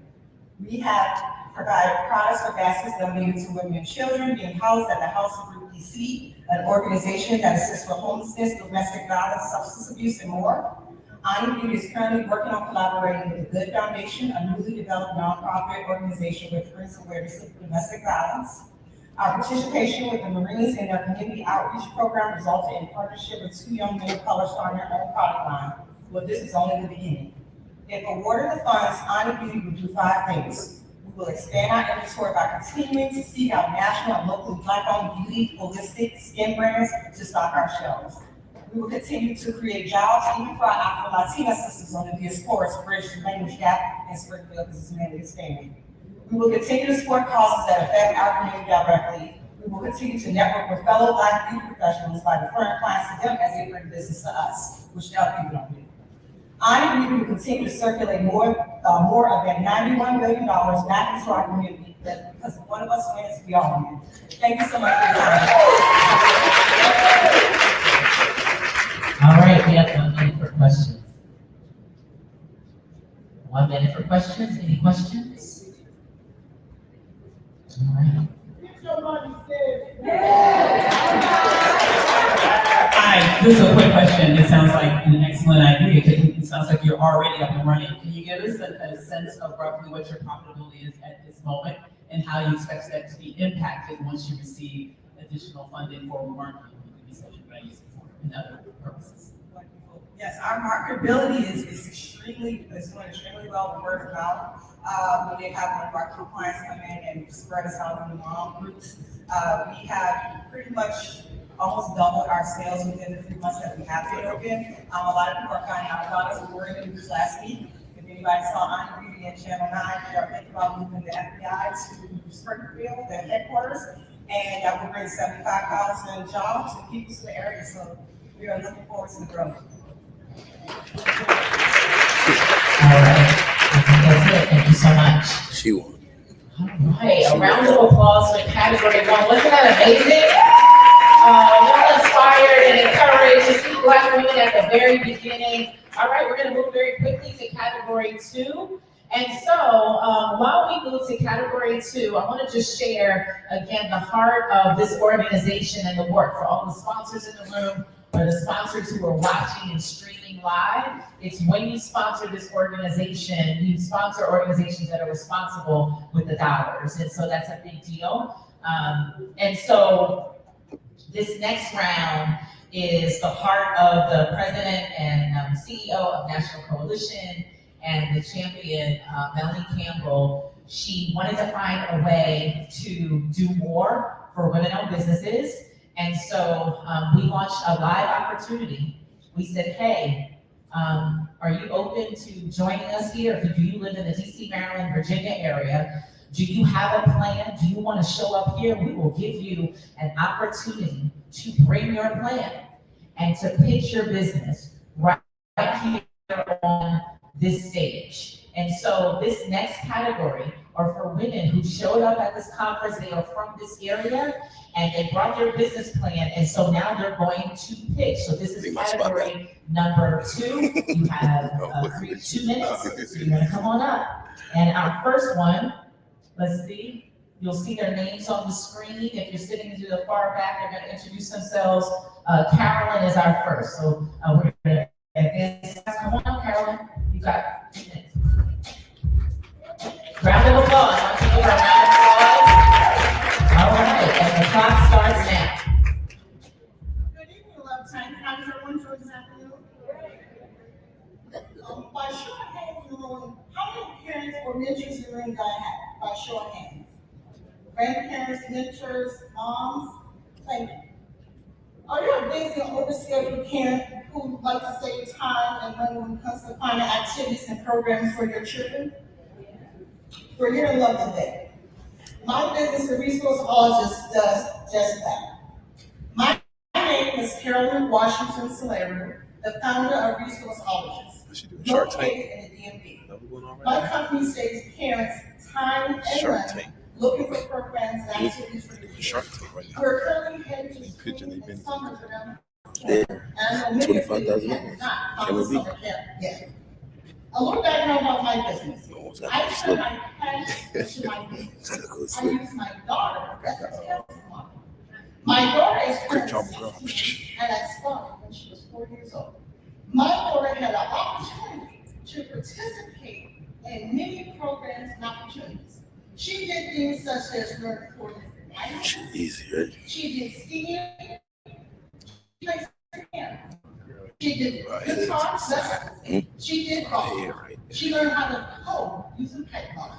Q: We have provided products for baskets donated to women and children being housed at the House of Group DC, an organization that assists with homelessness, domestic violence, substance abuse, and more. Ani Beauty is currently working on collaborating with the Good Foundation, a newly developed nonprofit organization which brings awareness of domestic violence. Our participation with the Marines in their community outreach program resulted in partnership with 2 young men of color starting their own product line. Well, this is only the beginning. If awarded the funds, Ani Beauty will do 5 things. We will expand our inventory by continuing to seek out national and locally Black-owned beauty, holistic skin brands to stock our shelves. We will continue to create jobs even for our Afro-Latina sisters on the diaspora to bridge the language gap in Springfield because it's mainly Hispanic. We will continue to support causes that affect our community directly. We will continue to network with fellow Black beauty professionals by referring clients to them as they bring business to us, which the other people don't do. Ani Beauty will continue to circulate more of their $91 million back into our community because if one of us wins, we all win. Thank you so much for your time.
L: All right, we have 1 minute for questions. 1 minute for questions. Any questions? All right.
N: Hi, this is a quick question. It sounds like an excellent idea. It sounds like you're already up and running. Can you give us a sense of roughly what your profitability is at this moment and how you expect that to be impacted once you receive additional funding for marketing and research you're going to use it for and other purposes?
Q: Yes, our marketability is doing extremely well with word of mouth. We did have one of our key clients come in and spread us out in the mom groups. We have pretty much almost doubled our sales within the 3 months that we have been open. A lot of people are finding out about us. We were in the news last week. If anybody saw Ani Beauty in Channel 9, we are thinking about moving the FBI to Springfield, the headquarters, and that will bring 75,000 jobs and people to the area. So we are looking forward to the growth.
L: All right. I think that's it. Thank you so much.
A: She won.
L: All right. A round of applause for category 1. Wasn't that amazing? Well inspired and encouraged to see Black women at the very beginning. All right, we're going to move very quickly to category 2. And so while we move to category 2, I want to just share again the heart of this organization and the work for all the sponsors in the room or the sponsors who are watching and streaming live. It's when you sponsor this organization, you sponsor organizations that are responsible with the dollars. And so that's a big deal. And so this next round is the heart of the president and CEO of National Coalition and the champion, Melanie Campbell. She wanted to find a way to do more for women-owned businesses. And so we launched a live opportunity. We said, hey, are you open to joining us here? If you live in the DC, Maryland, Virginia area, do you have a plan? Do you want to show up here? We will give you an opportunity to bring your plan and to pitch your business right here on this stage. And so this next category or for women who showed up at this conference, they are from this area, and they brought their business plan, and so now they're going to pitch. So this is category number 2. You have 2 minutes, so you're gonna come on up. And our first one, let's see, you'll see their names on the screen. If you're sitting to the far back, they're gonna introduce themselves. Carolyn is our first, so we're gonna advance. Come on up, Carolyn, you got 2 minutes. Round of applause. I want you to give a round of applause. All right, and the clock starts now.
C: Good evening, love time. How's everyone for this afternoon? By show of hands in the room, how many parents or mentors in the room do I have? By show of hands. Grandparents, mentors, moms, thank you. Are you a busy and overscheduled parent who would like to save time and money when it comes to finding activities and programs for your children? We're here in love today. My business, the Resourceologist, does just that. My name is Carolyn Washington Solero, the founder of Resourceologist, located in the DMV. My company saves parents time and money looking for programs and activities for your children. We're currently headed to school in summers around the corner, and many of you have not found a summer camp yet. A little background about my business. I turn my passion into my business. I use my daughter as a testimony. My daughter is currently 16, and I started when she was 4 years old. My daughter had an opportunity to participate in many programs and opportunities. She did things such as learn recording. She did skiing. She played piano. She did guitar lessons. She did golf. She learned how to code using Python.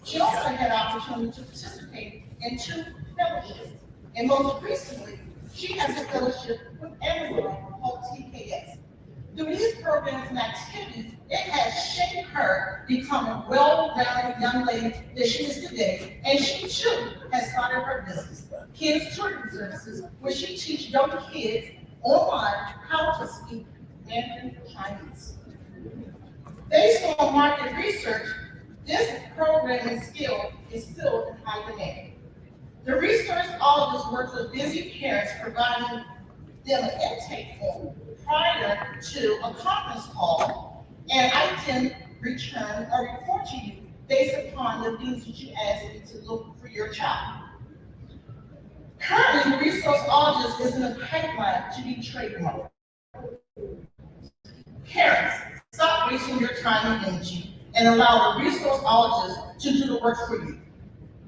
C: She also had the opportunity to participate in 2 fellowships. And most recently, she has a fellowship with Amazon called TKS. Through these programs and activities, it has shaped her become a well-rounded young lady that she is today. And she too has started her business, Kids Tutoring Services, where she teaches young kids online how to speak Mandarin Chinese. Based on market research, this programming skill is still in high demand. The Resourceologist works with busy parents, providing them an intake form prior to a conference call, and I can return a report to you based upon the things that you asked me to look for your child. Currently, the Resourceologist is in the pipeline to be trademarked. Parents, stop wasting your time and energy and allow the Resourceologist to do the work for you.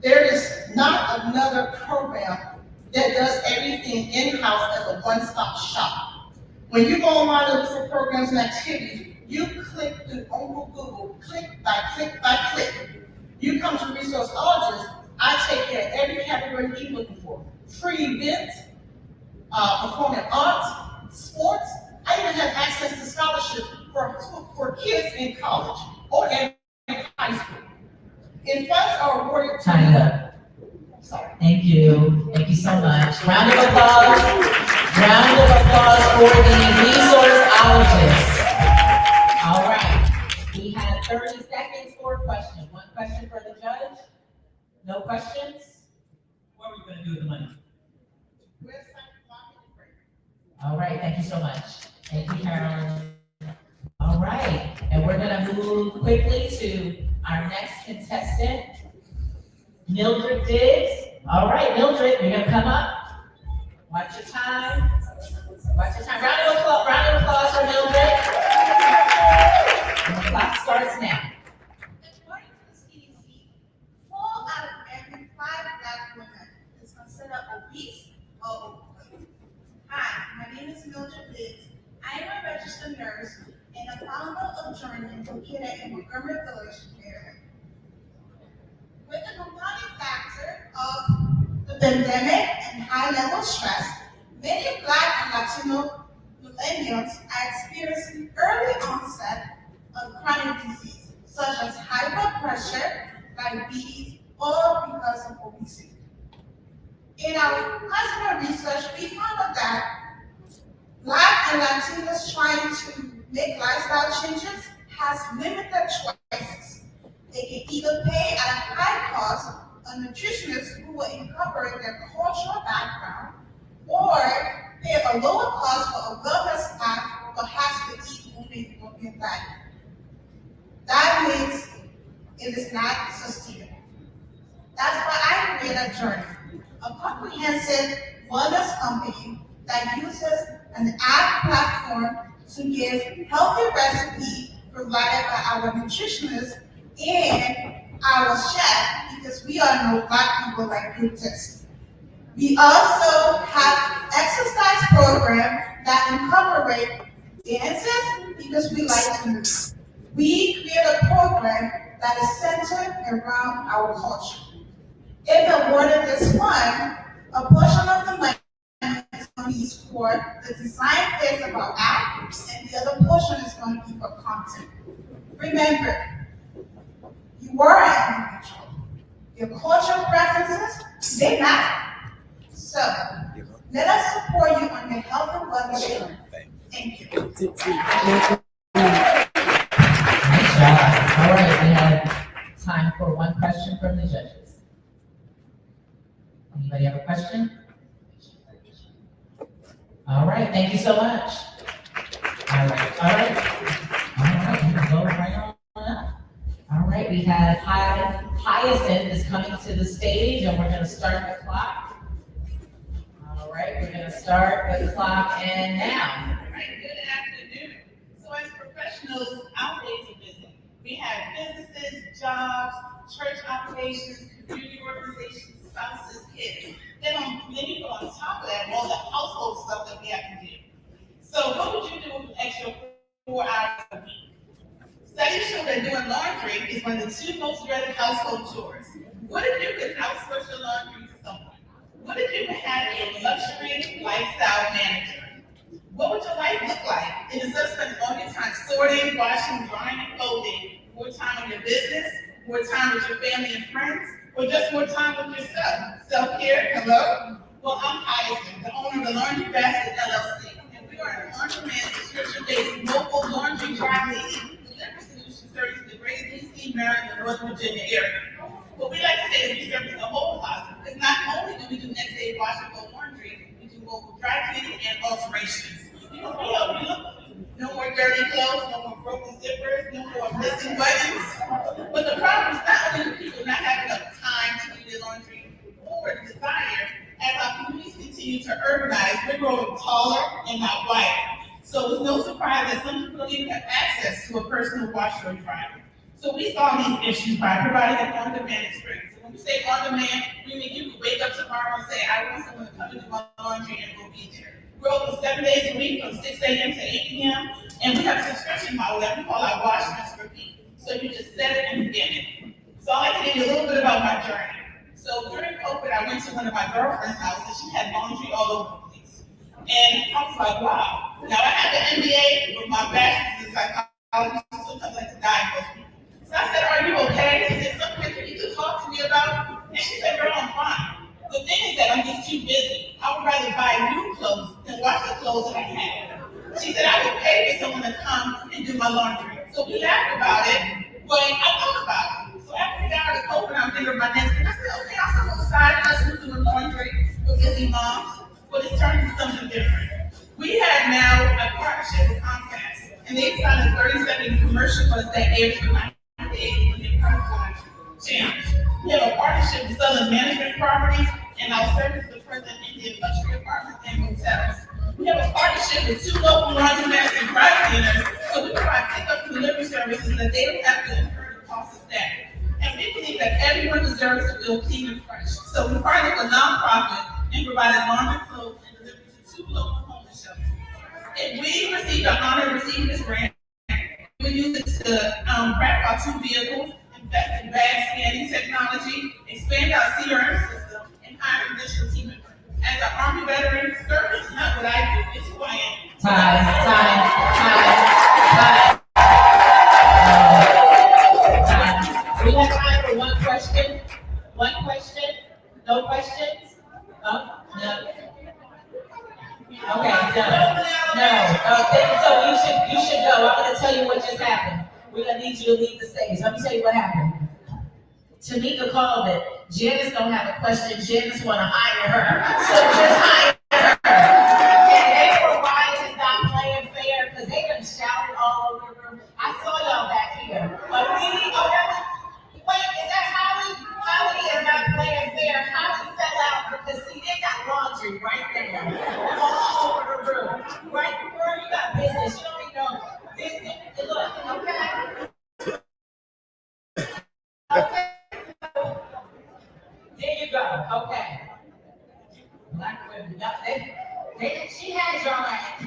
C: There is not another program that does everything in-house as a one-stop shop. When you go online and look for programs and activities, you click through Google, click by click by click. You come to Resourceologist, I take care of every category that you're looking for. Free events, performing arts, sports. I even have access to scholarships for kids in college or in high school. And funds are awarded to
L: Time up.
C: Sorry.
L: Thank you. Thank you so much. Round of applause. Round of applause for the Resourceologist. All right. We have 30 seconds for a question. One question for the judge. No questions? What are we going to do with the money? All right. Thank you so much. Thank you, Carolyn. All right. And we're going to move quickly to our next contestant, Mildred Diggs. All right, Mildred, you're going to come up. Watch your time. Watch your time. Round of applause for Mildred. And the clock starts now.
J: According to the CDC, 4 out of every 5 Black women is considered obese or overweight. Hi, my name is Mildred Diggs. I am a registered nurse and the founder of Journey located in Montgomery Village, Maryland. With the compounding factor of the pandemic and high-level stress, many Black and Latino millennials are experiencing early onset of chronic disease, such as high blood pressure, diabetes, or because of obesity. In our customer research, we found out that Black and Latinos trying to make lifestyle changes has limited choices. They can either pay at a high
C: their cultural background, or pay a lower cost for a wellness staff but has to eat only European diet. That means it is not sustainable. That's why I created a journey, a comprehensive wellness company that uses an app platform to give healthy recipes provided by our nutritionists and our chef, because we are no black people like group test. We also have exercise program that incorporate dances because we like to move. We create a program that is centered around our culture. If awarded this fund, a portion of the money is going to be for the design phase of our app, and the other portion is going to be for content. Remember, you are an individual. Your cultural preferences, they matter. So, let us support you on your health and wellness journey. Thank you.
L: Nice job. All right, we have time for one question from the judges. Anybody have a question? All right, thank you so much. All right, you can go right on up. All right, we have Hyacinth is coming to the stage, and we're going to start the clock. All right, we're going to start the clock, and now.
J: All right, good afternoon. So as professionals, our days are busy. We have businesses, jobs, church operations, community organizations, spouses, kids. Then you put on top of that all the household stuff that we have to do. So what would you do with an extra 4 hours a week? Studies show that doing laundry is one of the 2 most dreaded household chores. What if you could outsource your laundry to someone? What if you could have a luxury lifestyle manager? What would your life look like? And instead of spending all your time sorting, washing, drying, and folding, more time on your business, more time with your family and friends, or just more time with yourself? Self-care, hello? Well, I'm Hyacinth, the owner of the Laundry Basket LLC, and we are an on-demand subscription-based mobile laundry dry cleaning delivery solution serving the greater D.C., Maryland, and Northern Virginia area. What we like to say is we service the whole closet, because not only do we do next-day wash and fold laundry, we do mobile dry cleaning and alterations. Because we help you look no more dirty clothes, no more broken zippers, no more missing buttons. But the problem is not only do people not have enough time to do their laundry or the desire, as our communities continue to urbanize, we're growing taller and not wider. So it's no surprise that some people don't even have access to a personal washer or dryer. So we solve these issues by providing an on-demand experience. When we say on-demand, we mean you can wake up tomorrow and say, I want someone to come and do my laundry, and we'll be there. We're open 7 days a week from 6 a.m. to 8 p.m. And we have a subscription model that we call our wash, rinse, repeat. So you just set it and begin it. So I'd like to give you a little bit about my journey. So during COVID, I went to one of my girlfriend's houses. She had laundry all over the place. And I was like, wow. Now I have an MBA with my bachelor's in psychology, so sometimes I like to diagnose people. So I said, are you okay? Is there something that you need to talk to me about? And she said, girl, I'm fine. The thing is that I'm just too busy. I would rather buy new clothes than wash the clothes that I have. She said, I would pay for someone to come and do my laundry. So we laughed about it, but I thought about it. So after we got out of COVID, I'm thinking of my next thing. I said, okay, I'll start on the side hustle doing laundry for busy moms, but it's turned into something different. We have now a partnership with Comcast, and they signed a 30-second commercial for us that airs for 90 days when their product change. We have a partnership with Southern Management Properties, and our service the present Indian luxury apartments and hotels. We have a partnership with 2 local laundromats and dry cleaners, so we provide pickup and delivery services that they don't have to incur the cost of staff. And we believe that everyone deserves to feel clean and fresh. So we partner with a nonprofit and provided laundry, clothes, and delivery to 2 local homeless shelters. If we received the honor of receiving this grant, we use it to wrap our 2 vehicles, invest in bag scanning technology, expand our CRM system, and hire additional team members. As an Army veteran, service is not what I do, it's who I am.
L: Time. We have time for one question. One question? No questions? Oh, no. Okay, no. So you should go. I'm gonna tell you what just happened. We're gonna need you to leave the stage. Let me tell you what happened.
C: Tamika called it. Janice don't have a question. Janice want to hire her. So just hire her. And April Ryan is not playing fair because they done shouted all over the room. I saw y'all back here. Wait, is that Holly? Holly is not playing fair. Holly fell out because see, they got laundry right there. All over the room. Right, girl, you got business. You don't even know business. Look, okay? Okay. There you go. Okay. Black women. She had y'all at.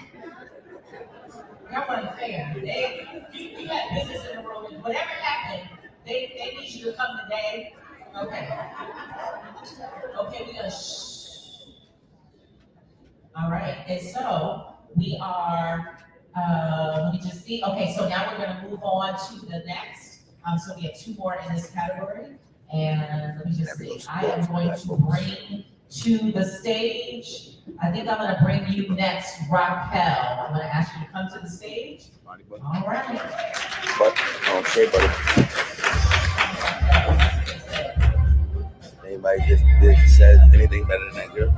C: That wasn't fair. You got business in the room. Whatever happened, they need you to come today. Okay. Okay, we gonna shh. All right. And so we are. Let me just see. Okay, so now we're gonna move on to the next. So we have 2 more in this category. And let me just see. I am going to bring to the stage. I think I'm going to bring you next, Raquel. I'm going to ask you to come to the stage. All right.
B: Okay, buddy. Anybody just said anything better than that girl?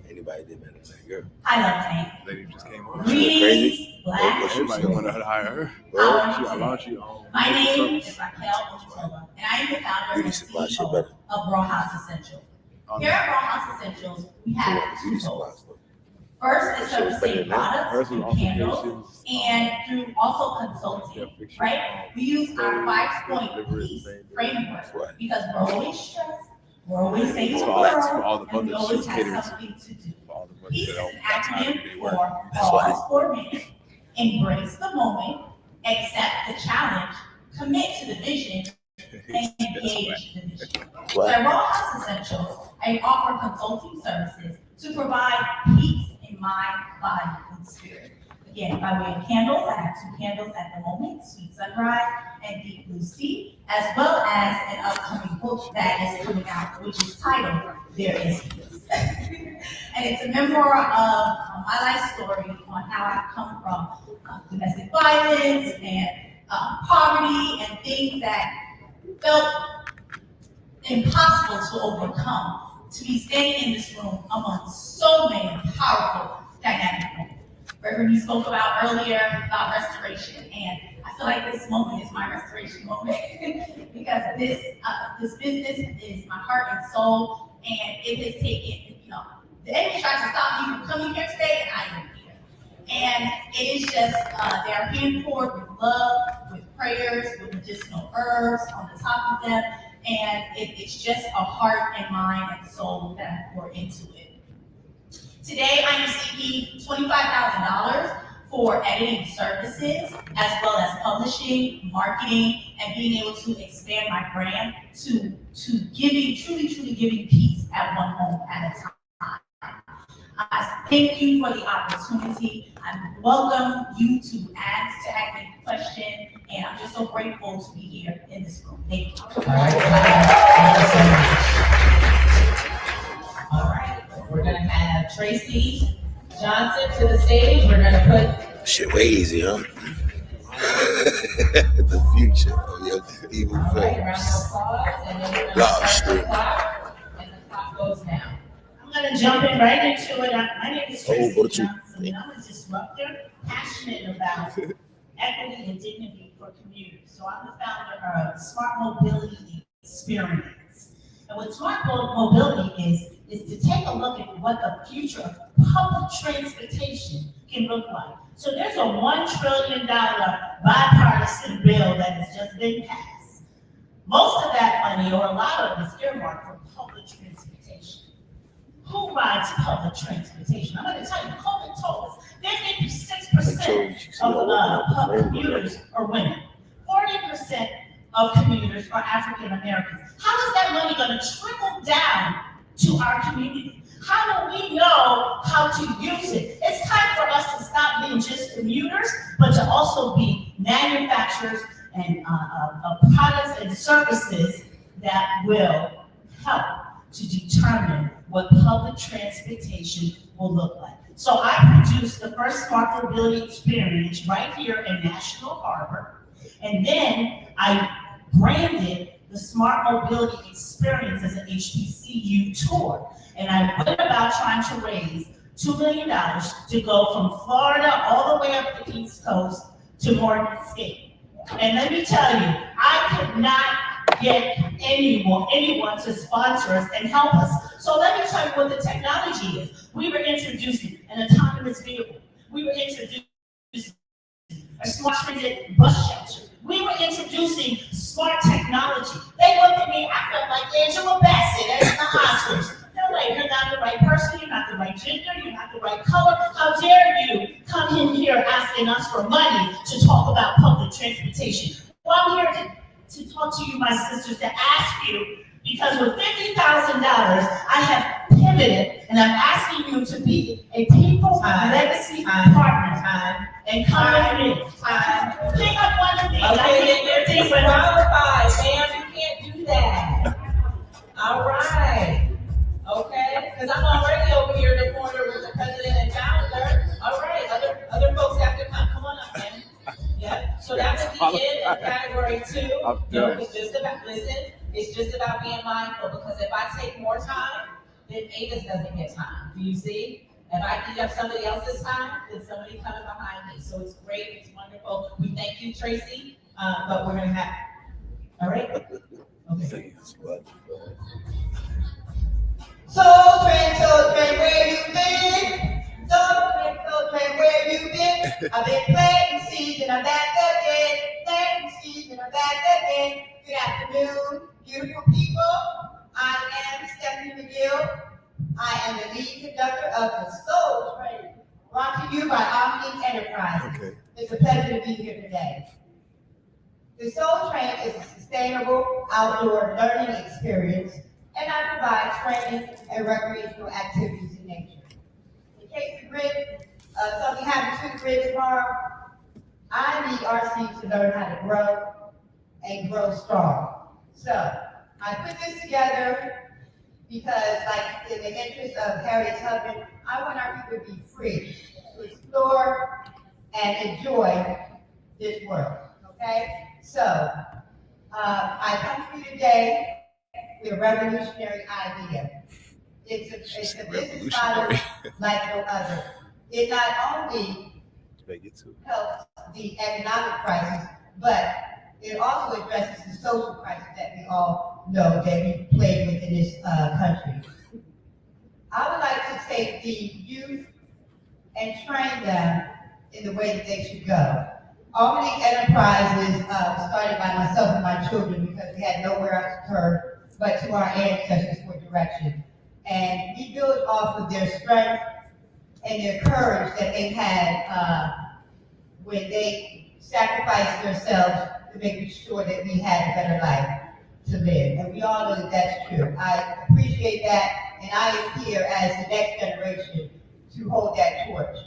B: Anybody did better than that girl?
A: I love Tank. Lady just came over.
B: Crazy?
A: Everybody wanted her to hire her.
R: My name is Raquel Ochoa, and I am the founder and CEO of Raw House Essentials. Here at Raw House Essentials, we have 2 goals. First is servicing products and candles, and through also consulting, right? We use our 5-point piece framework because we're always stressed, we're always saying the world, and we always have something to do. Peace is an acronym for pause for a minute, embrace the moment, accept the challenge, commit to the vision, and engage the vision. So at Raw House Essentials, I offer consulting services to provide peace in mind, body, and spirit. Again, by way of candles, I have 2 candles at the moment, Sweet Sunrise and Deep Blue Sea, as well as an upcoming book that is coming out, which is titled, There Is Peace. And it's a memoir of my life story on how I've come from domestic violence and poverty and things that felt impossible to overcome, to be standing in this room among so many powerful dynamic women. Reverend, you spoke about earlier about restoration, and I feel like this moment is my restoration moment because this business is my heart and soul, and it has taken, the enemy tried to stop me from coming here today, and I am here. And it is just, they are hand poured with love, with prayers, with medicinal herbs on the top of them, and it's just a heart and mind and soul that I pour into it. Today, I am seeking $25,000 for editing services, as well as publishing, marketing, and being able to expand my brand to giving, truly giving peace at one home at a time. Thank you for the opportunity. I welcome you to ask any question, and I'm just so grateful to be here in this room. Thank you.
N: All right. Thank you so much. All right. We're going to have Tracy Johnson to the stage. We're going to put...
B: Shit way easy, huh? The future of your evil face.
N: Round of applause, and then we're going to start the clock, and the clock goes now.
C: I'm going to jump in right into it. My name is Tracy Johnson, and I'm a disruptor, passionate about equity and dignity for commuters. So I'm the founder of Smart Mobility Experience. And what Smart Mobility is to take a look at what the future of public transportation can look like. So there's a $1 trillion bipartisan bill that has just been passed. Most of that money, or a lot of it, is earmarked for public transportation. Who rides public transportation? I'm going to tell you, COVID told us 56% of commuters are women. 40% of commuters are African Americans. How is that money going to trickle down to our community? How do we know how to use it? It's time for us to stop being just commuters, but to also be manufacturers and of products and services that will help to determine what public transportation will look like. So I produced the first smart mobility experience right here in National Harbor.
R: And then I branded the Smart Mobility Experience as an HBCU tour. And I went about trying to raise $2 million to go from Florida all the way up the East Coast to Morgan State. And let me tell you, I could not get anyone to sponsor us and help us. So let me tell you what the technology is. We were introducing an autonomous vehicle. We were introducing a smart transit bus shelter. We were introducing smart technology. They looked at me, I felt like Angela Bassett at the Oscars. They're like, you're not the right person, you're not the right gender, you're not the right color. How dare you come in here asking us for money to talk about public transportation? Well, I'm here to talk to you, my sisters, to ask you, because with $50,000, I have pivoted, and I'm asking you to be a people legacy partner and come with me. Pick up one of these.
D: Okay, you're disqualified, ma'am. You can't do that. All right. Okay, because I'm already over here in the corner with the president and founder. All right, other folks have to come. Come on up, man. Yeah. So that was the end of category 2. It's just about it's just about being mindful, because if I take more time, then Avis doesn't get time. Do you see? If I eat up somebody else's time, then somebody coming behind me. So it's great, it's wonderful. We thank you, Tracy, but we're gonna have. All right. Okay.
C: Soul train, where you been? Soul train, where you been? I've been planting seeds and I'm back again. Planting seeds and I'm back again. Good afternoon, beautiful people. I am Stephanie McGill. I am the lead conductor of the Soul Train, brought to you by Omni Enterprises. Okay. It's a pleasure to be here today. The Soul Train is a sustainable outdoor learning experience, and I provide training and recreational activities in nature. In case the grid, something happens to the grid tomorrow, I need our seeds to learn how to grow and grow strong. So I put this together because, like, in the interest of Harriet Tubman, I want our people to be free to explore and enjoy this world. Okay? So I come to you today with a revolutionary idea. It's a business model like no other. It not only helps the economic crisis, but it also addresses the social crisis that we all know that we play with in this country. I would like to take the youth and train them in the way that they should go. Omni Enterprises started by myself and my children because we had nowhere else to turn but to our ancestors for direction. And we built off of their strength and their courage that they had when they sacrificed themselves to make sure that we had a better life to live. And we all know that that's true. I appreciate that, and I am here as the next generation to hold that torch,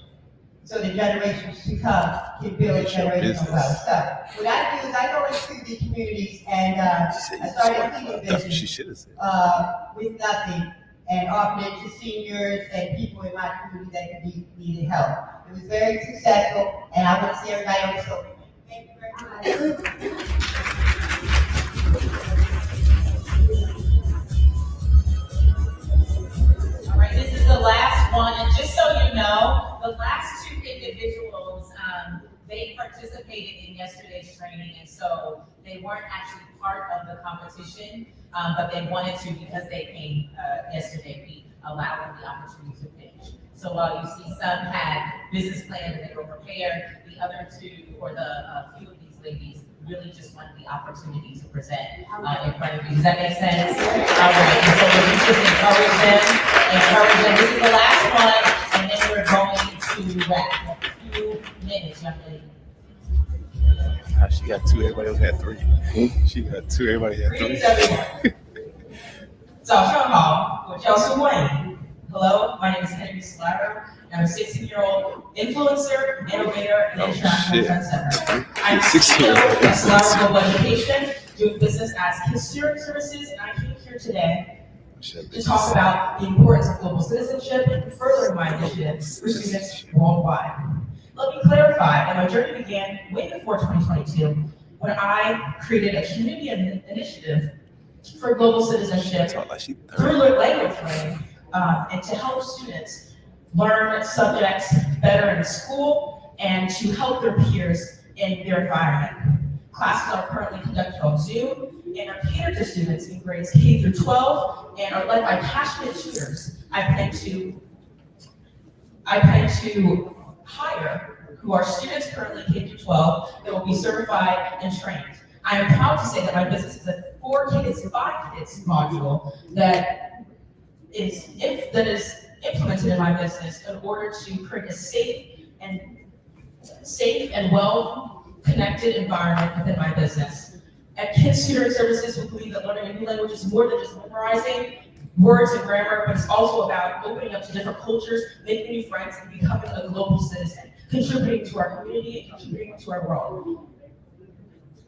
C: so the generations to come can build generational wealth. So what I do is I go into the communities and I started a cleaning business with nothing and offered it to seniors and people in my community that needed help. It was very successful, and I want to see everybody on the social. Thank you very much.
L: All right, this is the last one, and just so you know, the last two individuals, they participated in yesterday's training, and so they weren't actually part of the competition, but they wanted to because they came yesterday. We allowed them the opportunity to pitch. So while you see some had business plans and they were prepared, the other two, or the few of these ladies, really just wanted the opportunity to present in front of you. Does that make sense? All right, and so we just encourage them. This is the last one, and then we're going to wrap. A few minutes, young lady.
A: She got 2, everybody else had 3. She got 2, everybody had 3.
D: So, Hall with Chelsea Wayne. Hello, my name is Henry Slaughter. I'm a 16-year-old influencer, innovator, and international trendsetter. I'm a CEO of Slaughter Global Education, doing business as Historic Services, and I came here today to talk about the importance of global citizenship and furthering my initiatives for students worldwide. Let me clarify that my journey began way before 2022,
N: when I created a community initiative for global citizenship through language learning, and to help students learn subjects better in school and to help their peers in their environment. Classes are currently conducted on Zoom and are catered to students in grades K through 12 and are led by passionate tutors. I plan to hire who are students currently K through 12 that will be certified and trained. I am proud to say that my business is a 4 kids, 5 kids module that is implemented in my business in order to create a safe and well-connected environment within my business. At Kids Tutoring Services, we believe that learning a new language is more than just memorizing words and grammar, but it's also about opening up to different cultures, making new friends, and becoming a global citizen, contributing to our community and contributing to our world.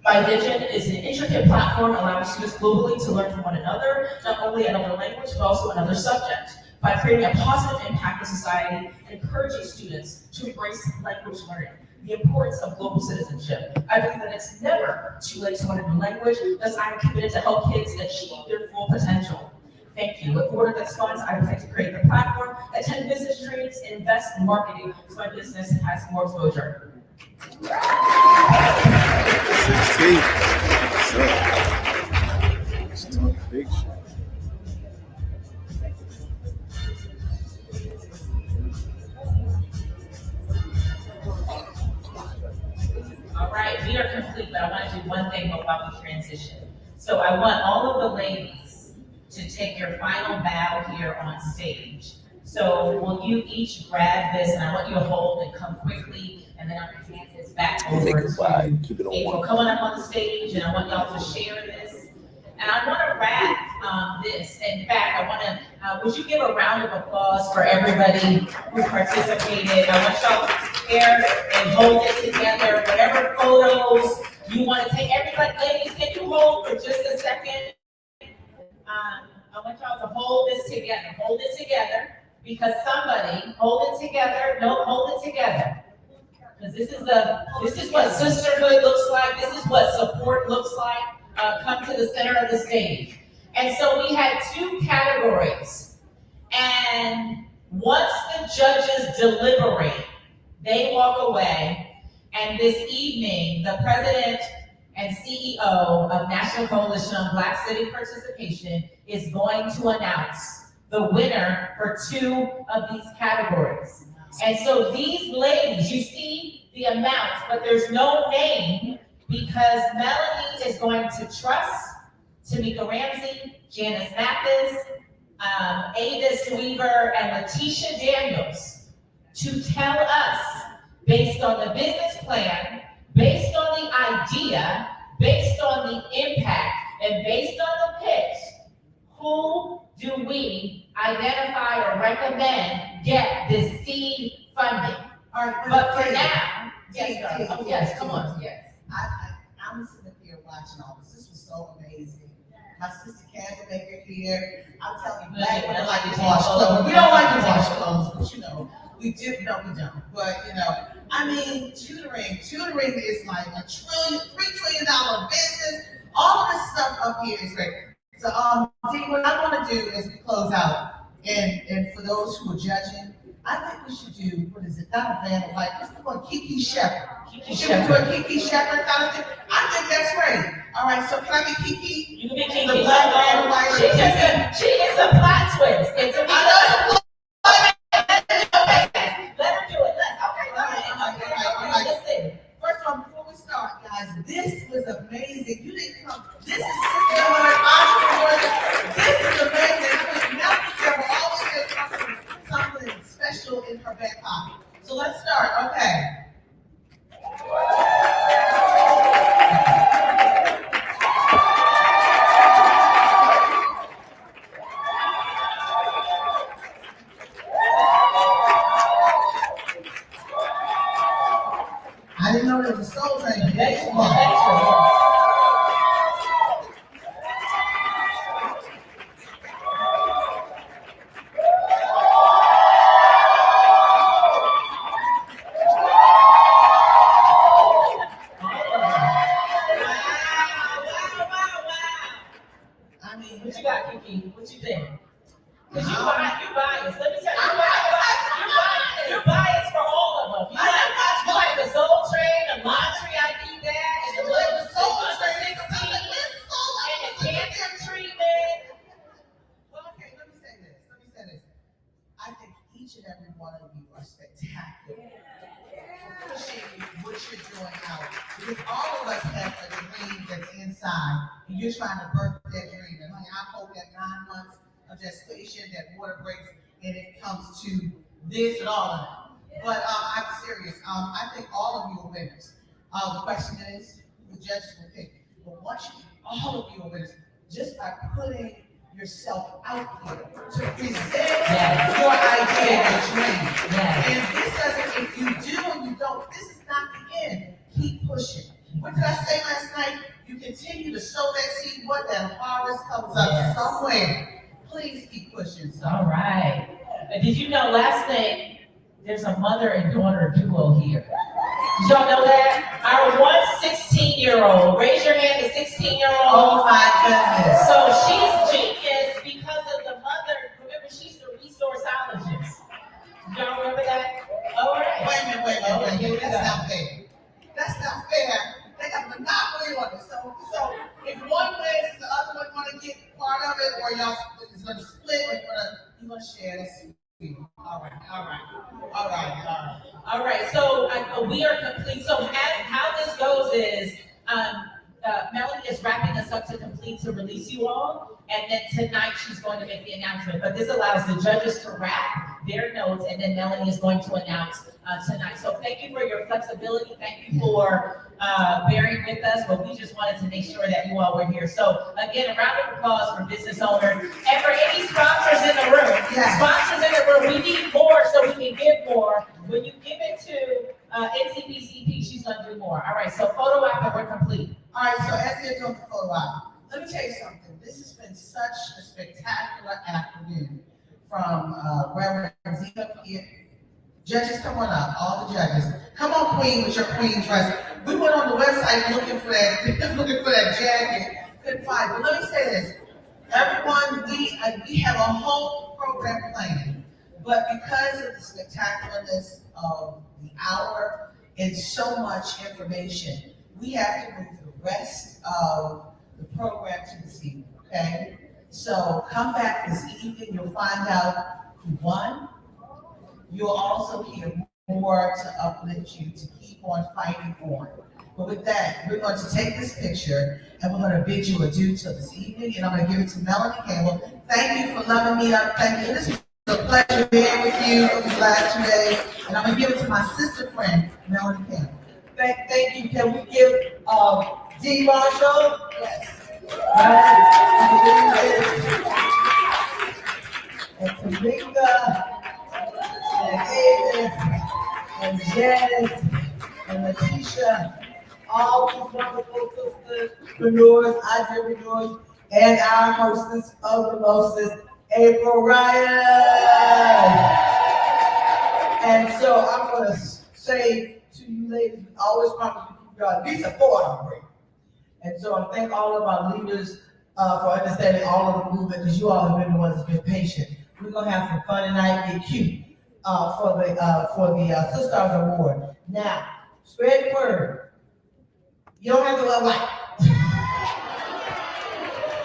N: My vision is an intricate platform allowing students globally to learn from one another, not only another language, but also another subject, by creating a positive impact in society and encouraging students to embrace language learning, the importance of global citizenship. I believe that it's never too late to learn a new language, thus I am committed to help kids achieve their full potential. Thank you. With order that's funds, I would like to create the platform, attend business trainings, and invest in marketing so my business has more exposure.
L: All right, we are complete, but I want to do one thing while we transition. So I want all of the ladies to take your final bow here on stage. So will you each grab this, and I want you to hold and come quickly, and then I'm going to hand this back over to April. Come on up on the stage, and I want y'all to share this. And I want to wrap this. In fact, I want to, would you give a round of applause for everybody who participated? I want y'all to share and hold it together. Whatever photos you want to take. Everybody, ladies, can you hold for just a second? I want y'all to hold this together. Hold it together. Because somebody, hold it together. No, hold it together. Because this is what sisterhood looks like. This is what support looks like. Come to the center of the stage. And so we had 2 categories. And once the judges deliberate, they walk away. And this evening, the president and CEO of National Coalition on Black City Participation is going to announce the winner for 2 of these categories. And so these ladies, you see the amounts, but there's no name because Melanie is going to trust Tamika Ramsey, Janice Mathis, Avis Weaver, and Letitia Daniels to tell us, based on the business plan, based on the idea, based on the impact, and based on the pitch, who do we identify or recommend get this seed funding? But for now, yes, come on, yes.
C: I'm sitting here watching all this. This was so amazing. My sister Candlemaker here. I'm telling you, black women like to wash clothes. We don't like to wash clothes, but we do. No, we don't. But I mean, tutoring is like $3 trillion business. All of this stuff up here is great. So, see, what I want to do as we close out, and for those who are judging, I think we should do, what is it, not a band, like, let's do a Kiki Shepherd. Should we do a Kiki Shepherd kind of thing? I think that's great. All right, so can I be Kiki?
L: You can be Kiki.
C: The black man, white
L: she is a plot twist. It's a
C: I know.
L: Let her do it.
C: Okay. First of all, before we start, guys, this was amazing. You didn't come. This is sisterhood, entrepreneurship. This is amazing. Melanie Trevor always has something special in her back pocket. So let's start. Okay.
D: me. What you got, Kiki? What you think? Because you biased. Let me tell you, you're biased for all of them. You like the Soul Train, the Laundry, I need that, and the little Soul Train, and the cancer treatment.
C: Well, okay, let me say this. I think each and every one of you are spectacular. Appreciate what you're doing out. Because all of us have a dream that's inside, and you're trying to birth that dream. And honey, I hope that 9 months of gestation, that water breaks, and it comes to this and all of that. But I'm serious. I think all of you are winners. The question is, the judges will pick. But once you, all of you are winners, just by putting yourself out there to present your idea and your dream. And this doesn't, if you do and you don't, this is not the end. Keep pushing. What did I say last night? You continue to sow that seed, what that harvest comes up somewhere. Please keep pushing.
D: All right. Did you know, last thing, there's a mother and daughter duo here. Did y'all know that? Our one 16-year-old, raise your hand, the 16-year-old.
C: Oh my goodness.
D: So she's genius because of the mother. Remember, she's the resourceologist. Y'all remember that? All right.
C: Wait a minute. That's not fair. That's not fair. They got monopoly on it. So if one wins, the other one want to get part of it, or y'all is going to split, or you're going to share this. All right.
D: So we are complete. So how this goes is Melanie is wrapping us up to complete to release you all, and then tonight she's going to make the announcement. But this allows the judges to wrap their notes, and then Melanie is going to announce tonight. So thank you for your flexibility. Thank you for bearing with us, but we just wanted to make sure that you all were here. So again, a round of applause for business owners and for any sponsors in the room. Sponsors in the room, we need more so we can give more. When you give it to NCBCP, she's going to do more. All right, so photo op and we're complete.
C: All right, so as they're doing the photo op, let me tell you something. This has been such a spectacular afternoon from Reverend Zena here. Judges, come on up, all the judges. Come on, Queen, with your queen dress. We went on the website looking for that jacket, couldn't find it. But let me say this. Everyone, we have a whole program planned, but because of the spectacularness of the hour and so much information, we have to move the rest of the program to this evening, okay? So come back this evening, you'll find out who won. You'll also hear more to uplift you, to keep on fighting on. But with that, we're going to take this picture and we're going to bid you adieu till this evening, and I'm going to give it to Melanie Campbell. Thank you for loving me up. Thank you. This is a pleasure being with you for these last 2 days. And I'm going to give it to my sister friend, Melanie Campbell.
P: Thank you. Can we give D. Marshall?
C: Yes.
P: And Tamika, and David, and Janice, and Letitia, all these wonderful sisters, entrepreneurs, and our hostess of the mostest, April Ryan. And so I'm going to say to you ladies, always promise to keep your at least a 4-hour break. And so I thank all of our leaders for understanding all of the movement, because you all have been the ones that's been patient. We're going to have some fun tonight, get cute for the Sisters Award. Now, spread the word. You don't have to wear white.
C: You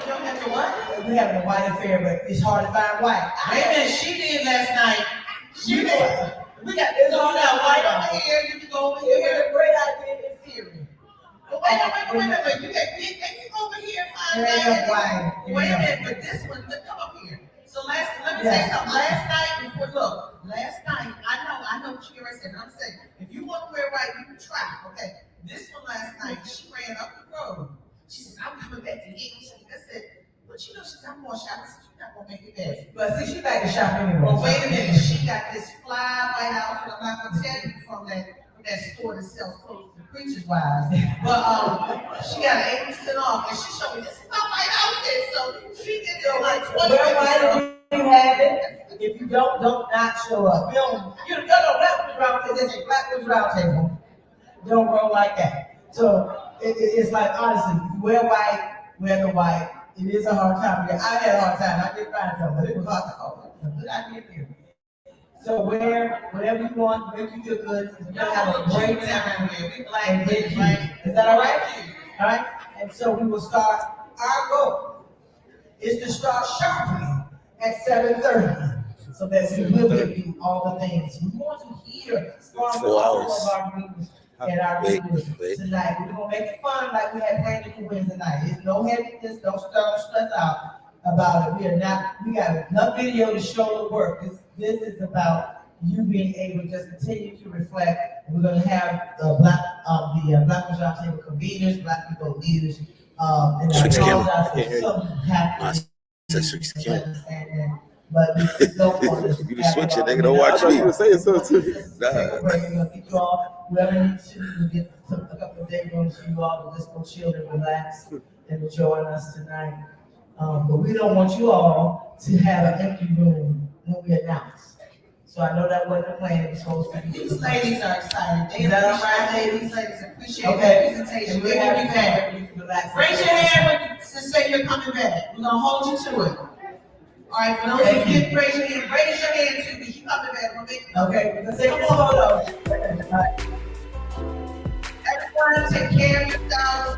C: don't have to what?
P: We're having a white affair, but it's hard to find white.
C: Wait a minute, she did last night.
P: She did.
C: We got this on now, white over here, you can go over
P: It
C: here.
P: was a great idea in theory.
C: But wait a minute, you can go over here and find that. Wait a minute, but this one, look, come up here. So let me say something. Last night, I know what you're saying. I'm saying, if you want to wear white, you can try, okay? This one last night, she ran up the road. She said, I'm coming back to get you. I said, but you know, she said, I'm going to shop. I said, you're not going to make it back.
P: But see, she back to shop anyway.
C: Well, wait a minute. She got this fly white outfit. I'm not going to tell you from that store that sells clothes to preachers' wives. But she got an 80% off, and she showed me, this is my white outfit. So she did it like 20 minutes.
P: You have it. If you don't not show up. You don't Black Roundtable. This is Black Roundtable. Don't roll like that. So it's like, honestly, if you wear white, wear the white. It is a hard time. Yeah, I had a hard time. I did find something, but it was hard to good idea here. So wherever you want, make you feel good. You're gonna have a great time. And get you. Is that all right? All right. And so we will start. Our goal is to start sharply at 7:30, so that we will give you all the things. We want to hear from all of our leaders and our leaders tonight. We're gonna make it fun like we had planned to do Wednesday night. There's no heaviness, don't stress out about it. We got enough video to show the work. This is about you being able to just continue to reflect. And we're gonna have the Black Roundtable conveners, Black people leaders, and
B: Switch camera.
P: but we don't want to.
B: You just switch it, nigga. Don't watch me.
P: We're gonna get you all, whoever needs to get a couple of days, going to see you all, but just go chill and relax and join us tonight. But we don't want you all to have an empty room when we announce. So I know that wasn't the plan, it was supposed to be.
C: These ladies are excited. They
P: Is that all right,
C: these ladies appreciate
P: Okay.
C: the presentation.
P: And
C: We're gonna be back.
P: Relax.
C: Raise your hand to say you're coming back. We're gonna hold you to it. All right, for those who didn't raise your hand too, because you coming back.
P: Okay, we're gonna take this photo.
C: Everyone take care of yourselves.